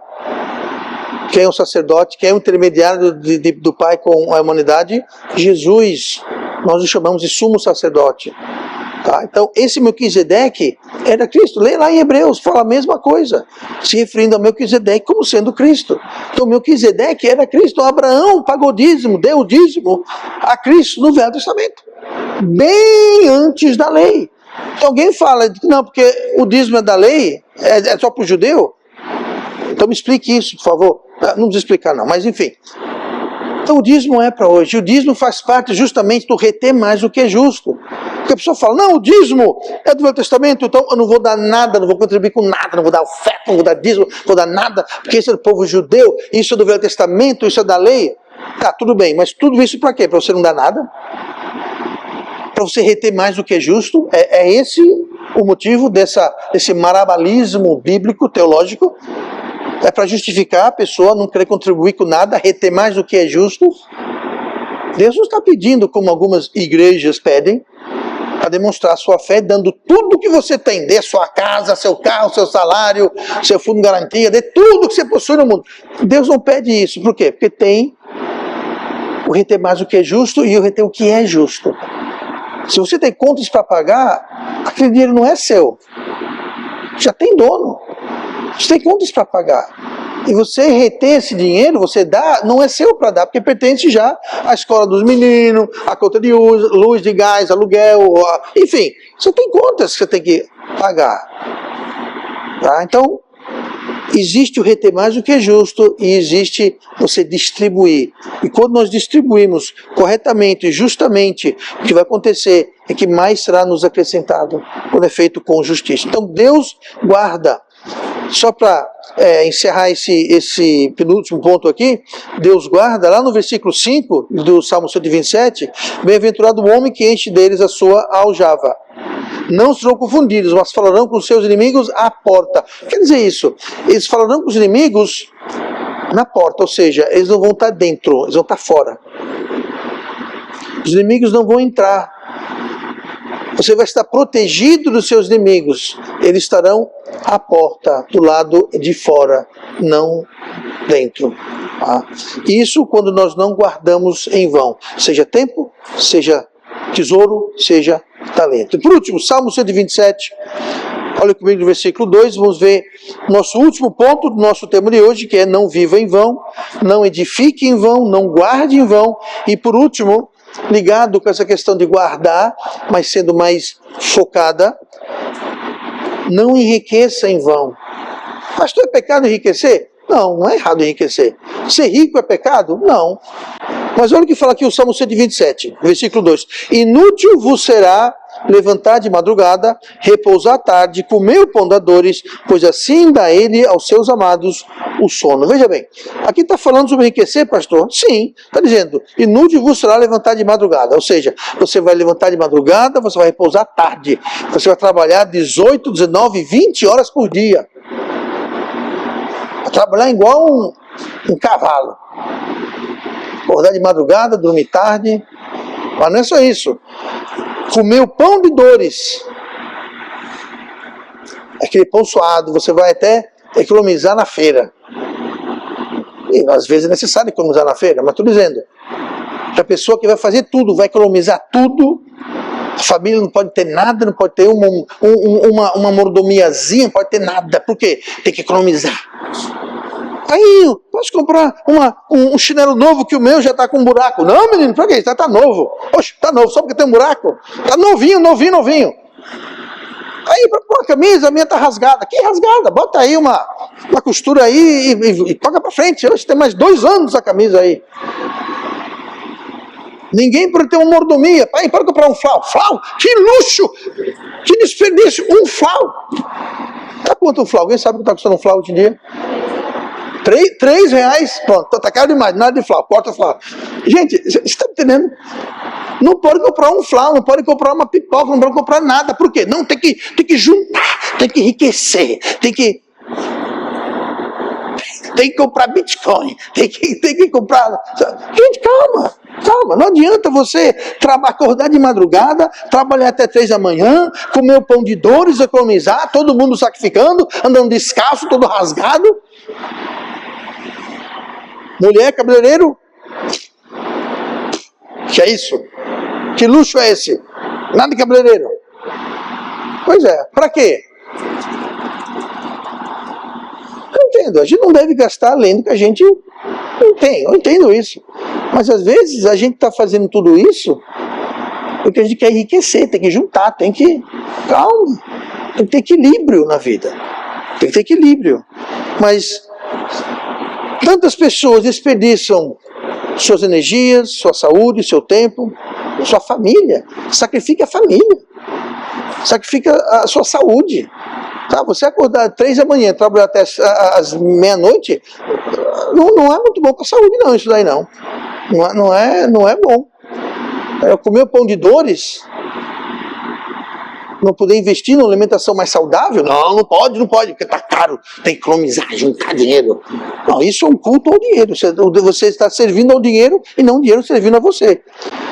Quem é o sacerdote? Quem é o intermediário do Pai com a humanidade? Jesus. Nós o chamamos de sumo sacerdote. Tá? Então, esse Melquisedeque era Cristo. Lê lá em Hebreus, fala a mesma coisa, se referindo a Melquisedeque como sendo Cristo. Então, Melquisedeque era Cristo. Abraão pagou dízimo, deu o dízimo a Cristo no Velho Testamento, bem antes da lei. Então, alguém fala, não, porque o dízimo é da lei, é só para o judeu? Então, me explique isso, por favor. Não precisa explicar, não, mas enfim. Então, o dízimo é para hoje. O dízimo faz parte justamente do reter mais do que é justo. Porque a pessoa fala, não, o dízimo é do Velho Testamento, então eu não vou dar nada, não vou contribuir com nada, não vou dar oferta, não vou dar dízimo, não vou dar nada, porque isso é do povo judeu, isso é do Velho Testamento, isso é da lei. Tá, tudo bem, mas tudo isso para quê? Para você não dar nada? Para você reter mais do que é justo? É esse o motivo desse marabalismo bíblico, teológico? É para justificar a pessoa não querer contribuir com nada, reter mais do que é justo? Deus não está pedindo, como algumas igrejas pedem, para demonstrar a sua fé, dando tudo que você tem, dê sua casa, seu carro, seu salário, seu fundo de garantia, dê tudo que você possui no mundo. Deus não pede isso, por quê? Porque tem o reter mais do que é justo e o reter o que é justo. Se você tem contas para pagar, aquele dinheiro não é seu, já tem dono. Você tem contas para pagar. E você reter esse dinheiro, você dá, não é seu para dar, porque pertence já à escola dos meninos, à conta de luz, de gás, aluguel, enfim, você tem contas que você tem que pagar. Tá? Então, existe o reter mais do que é justo e existe você distribuir. E quando nós distribuímos corretamente e justamente, o que vai acontecer é que mais será nos acrescentado quando é feito com justiça. Então Deus guarda. Só para encerrar esse penúltimo ponto aqui, Deus guarda, lá no versículo 5 do Salmo 127, bem-aventurado o homem que enche deles a sua aljava. Não serão confundidos, mas falarão com os seus inimigos à porta. Quer dizer isso, eles falarão com os inimigos na porta, ou seja, eles não vão estar dentro, eles vão estar fora. Os inimigos não vão entrar. Você vai estar protegido dos seus inimigos. Eles estarão à porta, do lado de fora, não dentro. Tá? Isso quando nós não guardamos em vão. Seja tempo, seja tesouro, seja talento. E por último, Salmo 127. Olha comigo no versículo 2, vamos ver nosso último ponto do nosso tema de hoje, que é não viva em vão, não edifique em vão, não guarde em vão. E por último, ligado com essa questão de guardar, mas sendo mais focada, não enriqueça em vão. Pastor, é pecado enriquecer? Não, não é errado enriquecer. Ser rico é pecado? Não. Mas olha o que fala aqui o Salmo 127, versículo 2. Inútil vos será levantar de madrugada, repousar à tarde, comer o pão da dores, pois assim dá ele aos seus amados o sono. Veja bem, aqui está falando sobre enriquecer, pastor? Sim, está dizendo, inútil vos será levantar de madrugada. Ou seja, você vai levantar de madrugada, você vai repousar à tarde. Você vai trabalhar 18, 19, 20 horas por dia. Vai trabalhar igual um cavalo. Acordar de madrugada, dormir tarde. Mas não é só isso. Comer o pão de dores. Aquele pão suado, você vai até economizar na feira. E às vezes é necessário economizar na feira, mas estou dizendo. A pessoa que vai fazer tudo, vai economizar tudo. A família não pode ter nada, não pode ter uma mordomiazinha, não pode ter nada. Por quê? Tem que economizar. Aí, posso comprar um chinelo novo que o meu já está com um buraco. Não, menino, para quê? Está novo. Oxe, está novo, só porque tem um buraco. Está novinho, novinho, novinho. Aí, para pôr a camisa, a minha está rasgada. Que rasgada? Bota aí uma costura aí e toca para frente. Hoje tem mais 2 anos a camisa aí. Ninguém pode ter uma mordomia. Pai, pode comprar um flau. Flau? Que luxo! Que desperdício! Um flau! Tá quanto um flau? Alguém sabe quanto está custando um flau hoje em dia? R$3, pronto, tá caro demais, nada de flau, corta flau. Gente, você está entendendo? Não pode comprar um flau, não pode comprar uma pipoca, não pode comprar nada. Por quê? Não, tem que juntar, tem que enriquecer, tem que comprar Bitcoin, tem que comprar... Gente, calma, não adianta você acordar de madrugada, trabalhar até 3 da manhã, comer o pão de dores, economizar, todo mundo sacrificando, andando descalço, todo rasgado. Mulher, cabeleireiro? Que é isso? Que luxo é esse? Nada de cabeleireiro. Pois é, para quê? Eu entendo, a gente não deve gastar além do que a gente tem, eu entendo isso. Mas às vezes a gente está fazendo tudo isso porque a gente quer enriquecer, tem que juntar, tem que... Calma, tem que ter equilíbrio na vida. Tem que ter equilíbrio. Mas tantas pessoas desperdiçam suas energias, sua saúde, seu tempo, sua família. Sacrifica a família. Sacrifica a sua saúde. Tá? Você acordar 3 da manhã, trabalhar até as meia-noite, não é muito bom para a saúde não, isso daí não. Não é bom. Comer o pão de dores, não poder investir numa alimentação mais saudável? Não pode, porque está caro, tem que economizar, juntar dinheiro. Não, isso é um culto ao dinheiro. Você está servindo ao dinheiro e não o dinheiro servindo a você.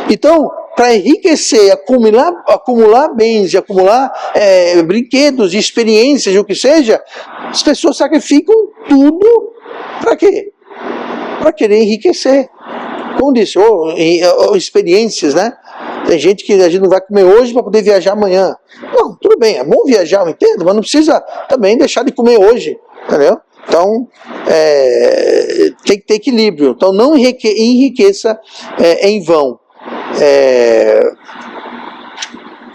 Então, para enriquecer, acumular bens, acumular brinquedos, experiências, o que seja, as pessoas sacrificam tudo para quê? Para querer enriquecer. Como disse, experiências, né? Tem gente que a gente não vai comer hoje para poder viajar amanhã. Não, tudo bem, é bom viajar, eu entendo, mas não precisa também deixar de comer hoje, entendeu? Então, tem que ter equilíbrio. Então, não enriqueça em vão.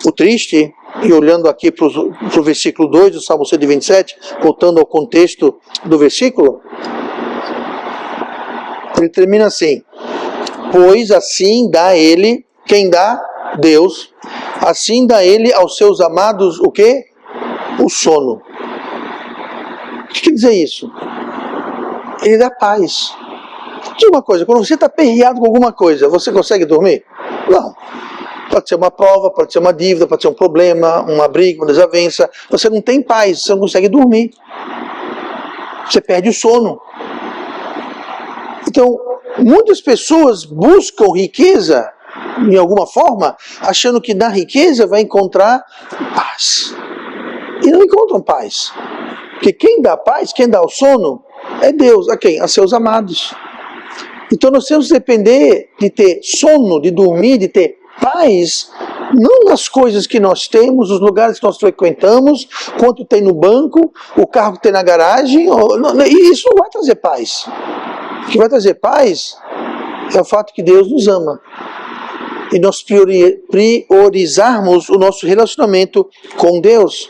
O triste, e olhando aqui para o versículo 2 do Salmo 127, voltando ao contexto do versículo, ele termina assim: pois assim dá ele, quem dá? Deus, assim dá ele aos seus amados o quê? O sono. O que quer dizer isso? Ele dá paz. Diga uma coisa, quando você está aperreado com alguma coisa, você consegue dormir? Não. Pode ser uma prova, pode ser uma dívida, pode ser um problema, uma briga, uma desavença. Você não tem paz, você não consegue dormir. Você perde o sono. Então, muitas pessoas buscam riqueza, em alguma forma, achando que na riqueza vai encontrar paz. E não encontram paz. Porque quem dá paz, quem dá o sono, é Deus. A quem? A seus amados. Então nós temos que depender de ter sono, de dormir, de ter paz, não nas coisas que nós temos, os lugares que nós frequentamos, quanto tem no banco, o carro que tem na garagem, e isso não vai trazer paz. O que vai trazer paz é o fato que Deus nos ama. E nós priorizarmos o nosso relacionamento com Deus.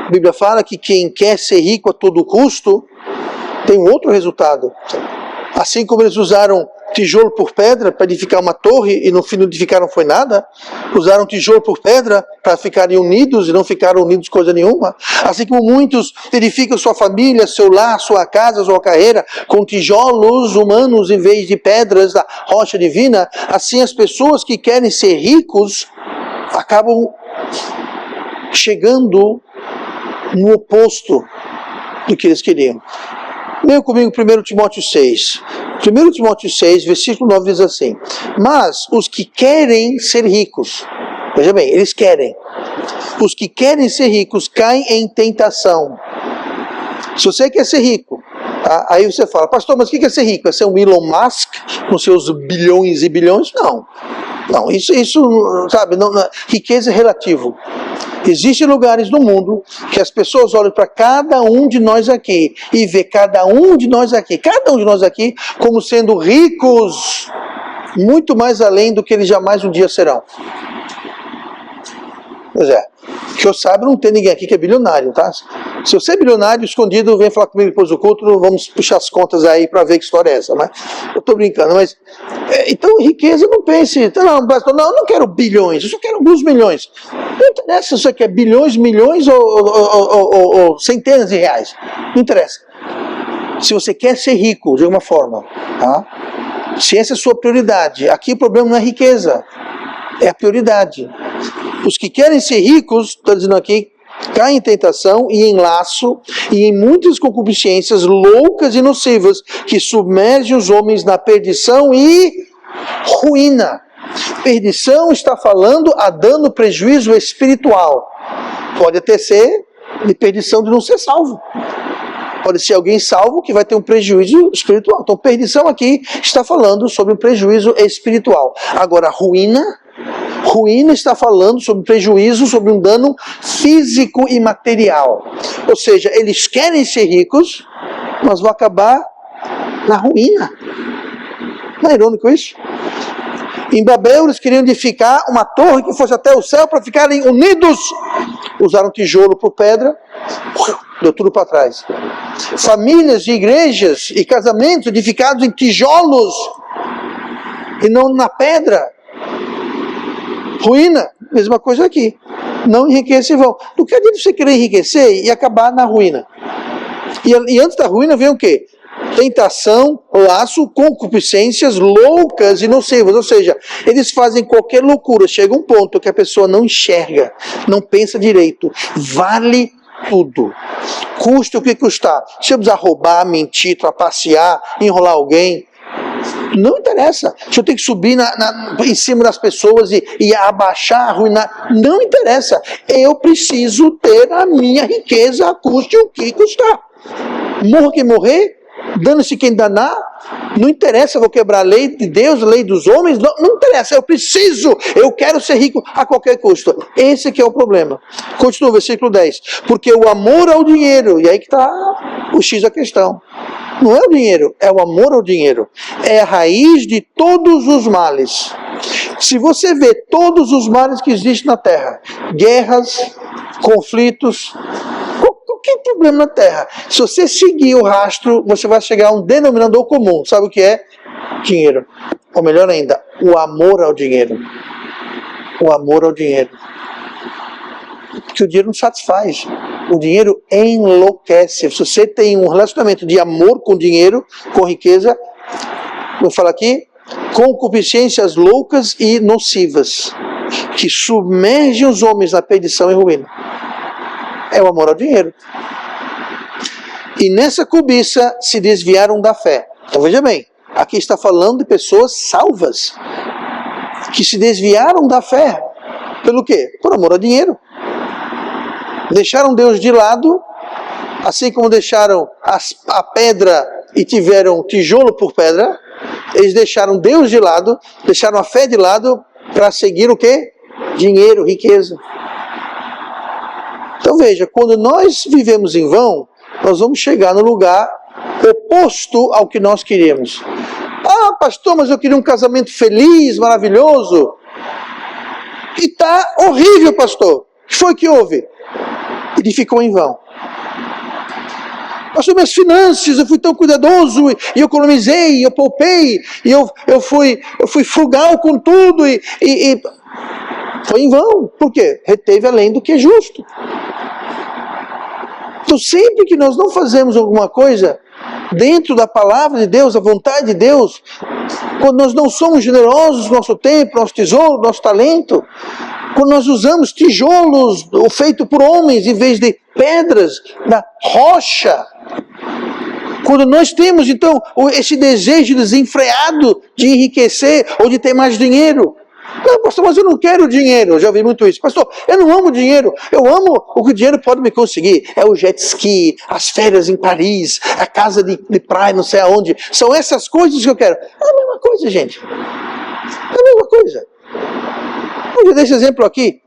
A Bíblia fala que quem quer ser rico a todo custo, tem um outro resultado. Assim como eles usaram tijolo por pedra para edificar uma torre e no fim não edificaram foi nada, usaram tijolo por pedra para ficarem unidos e não ficaram unidos coisa nenhuma. Assim como muitos edificam sua família, seu lar, sua casa, sua carreira com tijolos humanos em vez de pedras da rocha divina, assim as pessoas que querem ser ricos acabam chegando no oposto do que eles queriam. Leia comigo 1 Timóteo 6. 1 Timóteo 6, versículo 9 diz assim: mas os que querem ser ricos, veja bem, eles querem. Os que querem ser ricos caem em tentação. Se você quer ser rico, aí você fala, pastor, mas o que é ser rico? É ser um Elon Musk com seus bilhões e bilhões? Não. Não, isso sabe, riqueza é relativo. Existem lugares no mundo que as pessoas olham para cada um de nós aqui e vê cada um de nós aqui como sendo ricos, muito mais além do que eles jamais um dia serão. Pois é, que eu saiba, não tem ninguém aqui que é bilionário, tá? Se você é bilionário, escondido, vem falar comigo depois do culto, vamos puxar as contas aí para ver que história é essa, mas eu estou brincando, mas então riqueza, não pense, não, pastor, não, eu não quero bilhões, eu só quero alguns milhões. Não interessa se você quer bilhões, milhões ou centenas de reais, não interessa. Se você quer ser rico de alguma forma, tá? Se essa é a sua prioridade, aqui o problema não é riqueza, é a prioridade. Os que querem ser ricos, está dizendo aqui, caem em tentação e em laço e em muitas concupiscências loucas e nocivas que submergem os homens na perdição e ruína. Perdição está falando a dano, prejuízo espiritual. Pode até ser de perdição de não ser salvo. Pode ser alguém salvo que vai ter um prejuízo espiritual. Então perdição aqui está falando sobre um prejuízo espiritual. Agora ruína está falando sobre prejuízo, sobre um dano físico e material. Ou seja, eles querem ser ricos, mas vão acabar na ruína. Não é irônico isso? Em Babel eles queriam edificar uma torre que fosse até o céu para ficarem unidos. Usaram tijolo por pedra, deu tudo para trás. Famílias de igrejas e casamentos edificados em tijolos e não na pedra. Ruína, mesma coisa aqui. Não enriquece em vão. Não quer dizer você querer enriquecer e acabar na ruína. E antes da ruína vem o quê? Tentação, laço, concupiscências loucas e nocivas. Ou seja, eles fazem qualquer loucura. Chega um ponto que a pessoa não enxerga, não pensa direito. Vale tudo. Custa o que custar. Se eu precisar roubar, mentir, trapacear, enrolar alguém, não interessa. Se eu tenho que subir em cima das pessoas e abaixar, arruinar, não interessa. Eu preciso ter a minha riqueza, custe o que custar. Morra quem morrer, dane-se quem danar, não interessa, eu vou quebrar a lei de Deus, a lei dos homens, não interessa, eu quero ser rico a qualquer custo. Esse que é o problema. Continua o versículo 10. Porque o amor ao dinheiro, e aí que está o X da questão. Não é o dinheiro, é o amor ao dinheiro. É a raiz de todos os males. Se você vê todos os males que existem na Terra, guerras, conflitos, qualquer problema na Terra, se você seguir o rastro, você vai chegar a um denominador comum. Sabe o que é? Dinheiro. Ou melhor ainda, o amor ao dinheiro. O amor ao dinheiro. Porque o dinheiro não satisfaz. O dinheiro enlouquece. Se você tem um relacionamento de amor com dinheiro, com riqueza, vou falar aqui, concupiscências loucas e nocivas, que submergem os homens na perdição e ruína. É o amor ao dinheiro. E nessa cobiça se desviaram da fé. Então veja bem, aqui está falando de pessoas salvas, que se desviaram da fé. Pelo quê? Por amor ao dinheiro. Deixaram Deus de lado, assim como deixaram a pedra e tiveram tijolo por pedra, eles deixaram Deus de lado, deixaram a fé de lado para seguir o quê? Dinheiro, riqueza. Então veja, quando nós vivemos em vão, nós vamos chegar no lugar oposto ao que nós queríamos. Ah, pastor, mas eu queria um casamento feliz, maravilhoso. E está horrível, pastor. O que foi que houve? Ele ficou em vão. Pastor, minhas finanças, eu fui tão cuidadoso, e eu economizei, eu poupei, e eu fui frugal com tudo, e foi em vão. Por quê? Reteve além do que é justo. Então, sempre que nós não fazemos alguma coisa dentro da palavra de Deus, a vontade de Deus, quando nós não somos generosos com nosso tempo, nosso tesouro, nosso talento, quando nós usamos tijolos feitos por homens em vez de pedras na rocha, quando nós temos então esse desejo desenfreado de enriquecer ou de ter mais dinheiro. Não, pastor, mas eu não quero dinheiro. Eu já ouvi muito isso. Pastor, eu não amo dinheiro. Eu amo o que o dinheiro pode me conseguir. É o jet ski, as férias em Paris, a casa de praia, não sei aonde. São essas coisas que eu quero. É a mesma coisa, gente. É a mesma coisa. Eu dei esse exemplo aqui.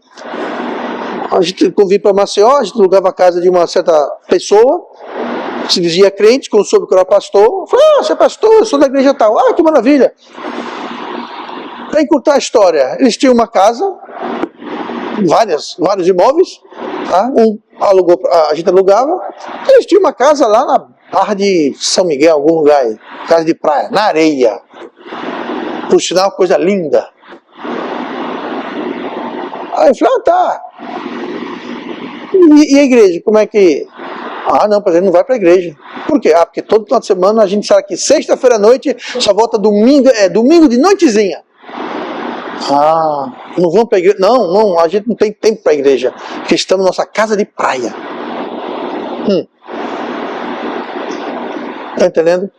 A gente convia para Maceió, a gente alugava a casa de uma certa pessoa, se dizia crente, quando soube que eu era pastor. Eu falei, você é pastor, eu sou da igreja tal. Ah, que maravilha. Para encurtar a história, eles tinham uma casa, vários imóveis, tá? A gente alugava, eles tinham uma casa lá na Barra de São Miguel, algum lugar aí, casa de praia, na areia, por sinal, coisa linda. Aí eu falei, tá. E a igreja, como é que... Ah, não, ele não vai para a igreja. Por quê? Ah, porque todo final de semana a gente sai aqui sexta-feira à noite, só volta domingo de noitezinha. Ah, não vamos para a igreja? Não, a gente não tem tempo para a igreja, porque estamos na nossa casa de praia. Está entendendo?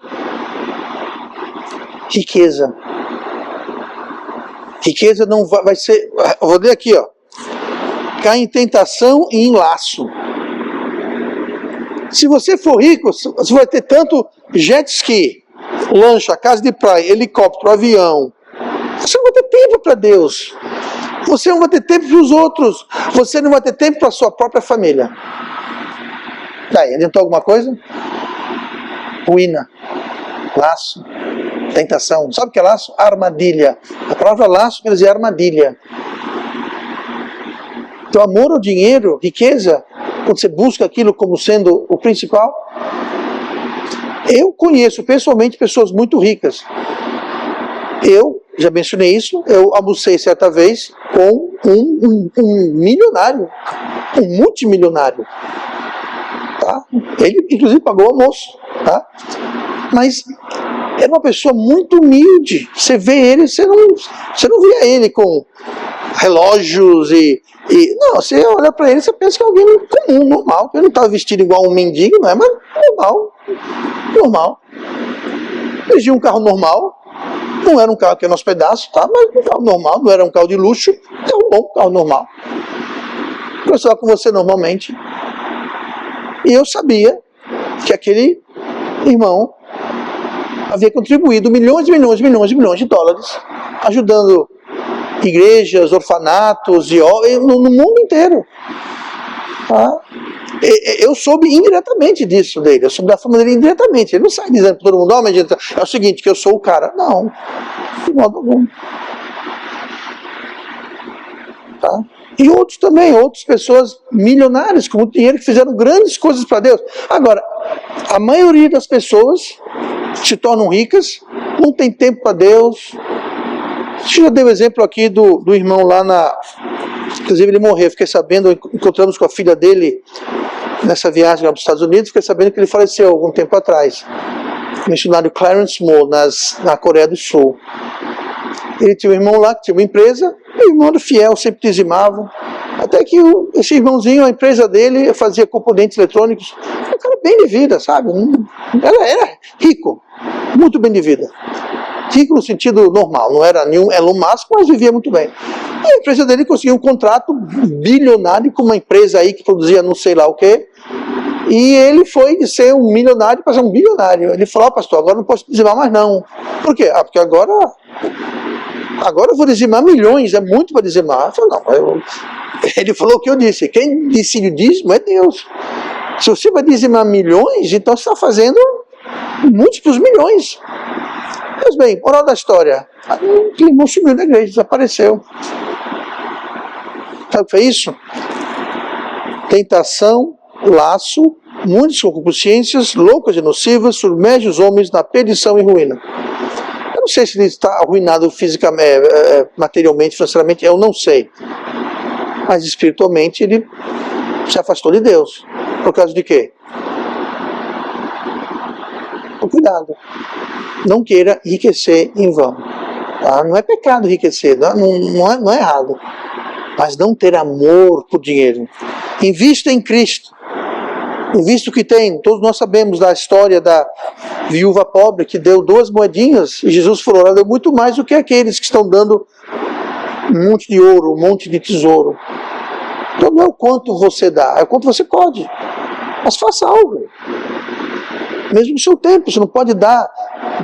Riqueza. Riqueza não vai ser... Eu vou ler aqui, ó. Cai em tentação e em laço. Se você for rico, você vai ter tanto jet ski, lancha, casa de praia, helicóptero, avião. Você não vai ter tempo para Deus. Você não vai ter tempo para os outros. Você não vai ter tempo para a sua própria família. Daí, adiantou alguma coisa? Ruína. Laço. Tentação. Sabe o que é laço? Armadilha. A palavra laço quer dizer armadilha. Então, amor ao dinheiro, riqueza, quando você busca aquilo como sendo o principal. Eu conheço pessoalmente pessoas muito ricas. Eu já mencionei isso, eu almocei certa vez com um milionário, um multimilionário. Tá? Ele, inclusive, pagou o almoço. Tá? Mas era uma pessoa muito humilde. Você vê ele, você não via ele com relógios não, você olha para ele, você pensa que é alguém comum, normal. Ele não estava vestido igual um mendigo, não é? Mas normal. Ele tinha um carro normal. Não era um carro que era nos pedaços, tá? Mas um carro normal, não era um carro de luxo, é um bom carro normal. Conversava com você normalmente. E eu sabia que aquele irmão havia contribuído milhões de dólares, ajudando igrejas, orfanatos, no mundo inteiro. Tá? Eu soube indiretamente disso dele, eu soube da fama dele indiretamente. Ele não sai dizendo para todo mundo, oh, mas é o seguinte, que eu sou o cara. Não, de modo algum. Tá? E outros também, outras pessoas milionárias com muito dinheiro que fizeram grandes coisas para Deus. Agora, a maioria das pessoas se tornam ricas, não tem tempo para Deus. Você já deu o exemplo aqui do irmão lá inclusive ele morreu, fiquei sabendo, encontramos com a filha dele nessa viagem lá para os Estados Unidos, fiquei sabendo que ele faleceu algum tempo atrás. O missionário Clarence Moore, na Coreia do Sul. Ele tinha um irmão lá que tinha uma empresa, e o irmão era fiel, sempre dizimava. Até que esse irmãozinho, a empresa dele, fazia componentes eletrônicos. Um cara bem de vida, sabe? Era rico, muito bem de vida. Rico no sentido normal, não era nenhum Elon Musk, mas vivia muito bem. E a empresa dele conseguiu um contrato bilionário com uma empresa aí que produzia não sei lá o quê. E ele foi de ser um milionário para ser um bilionário. Ele falou, pastor, agora não posso dizimar mais não. Por quê? Porque agora eu vou dizimar milhões, é muito para dizimar. Eu falei, não, ele falou o que eu disse, quem decide o dízimo é Deus. Se você vai dizimar milhões, então você está fazendo múltiplos milhões. Pois bem, moral da história, o irmão sumiu da igreja, desapareceu. Sabe o que foi isso? Tentação, laço, muitas concupiscências, loucas e nocivas, submerge os homens na perdição e ruína. Eu não sei se ele está arruinado fisicamente, materialmente, financeiramente, eu não sei. Mas espiritualmente ele se afastou de Deus. Por causa de quê? Cuidado. Não queira enriquecer em vão. Tá? Não é pecado enriquecer, não é errado. Mas não ter amor por dinheiro. Invista em Cristo. Invista o que tem. Todos nós sabemos da história da viúva pobre que deu 2 moedinhas e Jesus falou, ela deu muito mais do que aqueles que estão dando um monte de ouro, um monte de tesouro. Então não é o quanto você dá, é o quanto você pode. Mas faça algo. Mesmo no seu tempo, você não pode dar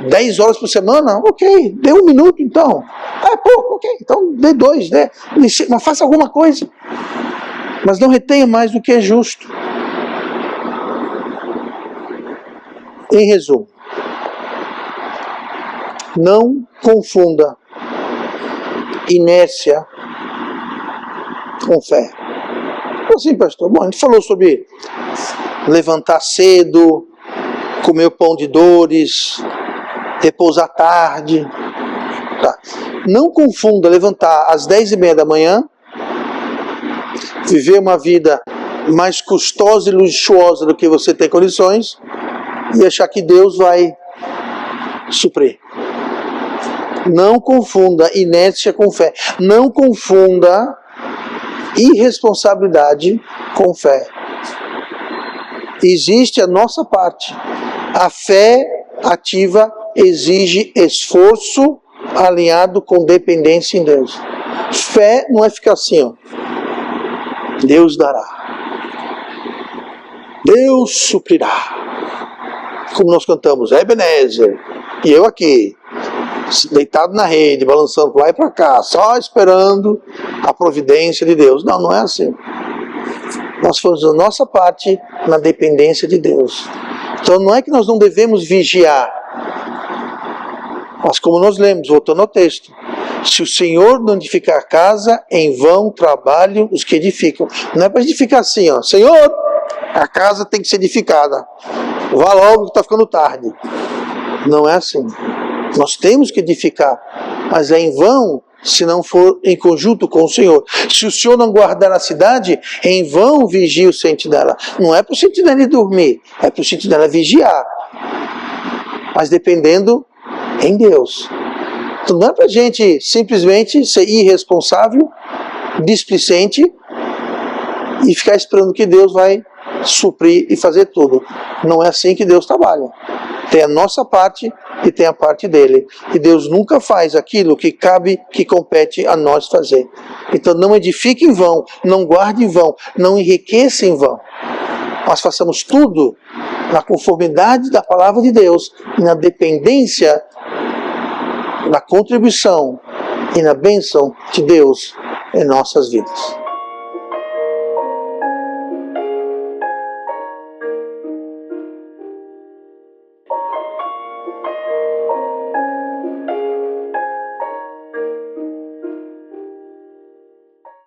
10 horas por semana, ok, dê 1 minuto então. É pouco, ok, então dê 2, né? Mas faça alguma coisa. Mas não retenha mais do que é justo. Em resumo, não confunda inércia com fé. Assim, pastor, bom, a gente falou sobre levantar cedo, comer o pão de dores, repousar tarde. Tá. Não confunda levantar às 10h30 da manhã, viver uma vida mais custosa e luxuosa do que você tem condições e achar que Deus vai suprir. Não confunda inércia com fé. Não confunda irresponsabilidade com fé. Existe a nossa parte. A fé ativa exige esforço alinhado com dependência em Deus. Fé não é ficar assim, ó. Deus dará. Deus suprirá. Como nós cantamos, Ebenezer. E eu aqui, deitado na rede, balançando para lá e para cá, só esperando a providência de Deus. Não, não é assim. Nós fazemos a nossa parte na dependência de Deus. Então não é que nós não devemos vigiar, mas como nós lemos, voltando ao texto, se o Senhor não edificar a casa, em vão trabalham os que edificam. Não é para edificar assim, ó, Senhor, a casa tem que ser edificada, vá logo que está ficando tarde. Não é assim. Nós temos que edificar, mas é em vão se não for em conjunto com o Senhor. Se o Senhor não guardar a cidade, em vão vigia o sentinela. Não é para o sentinela ir dormir, é para o sentinela vigiar. Mas dependendo em Deus. Então não é para a gente simplesmente ser irresponsável, displicente e ficar esperando que Deus vai suprir e fazer tudo. Não é assim que Deus trabalha. Tem a nossa parte e tem a parte dele. E Deus nunca faz aquilo que cabe, que compete a nós fazer. Então não edifique em vão, não guarde em vão, não enriqueça em vão. Nós façamos tudo na conformidade da palavra de Deus e na dependência, na contribuição e na bênção de Deus em nossas vidas.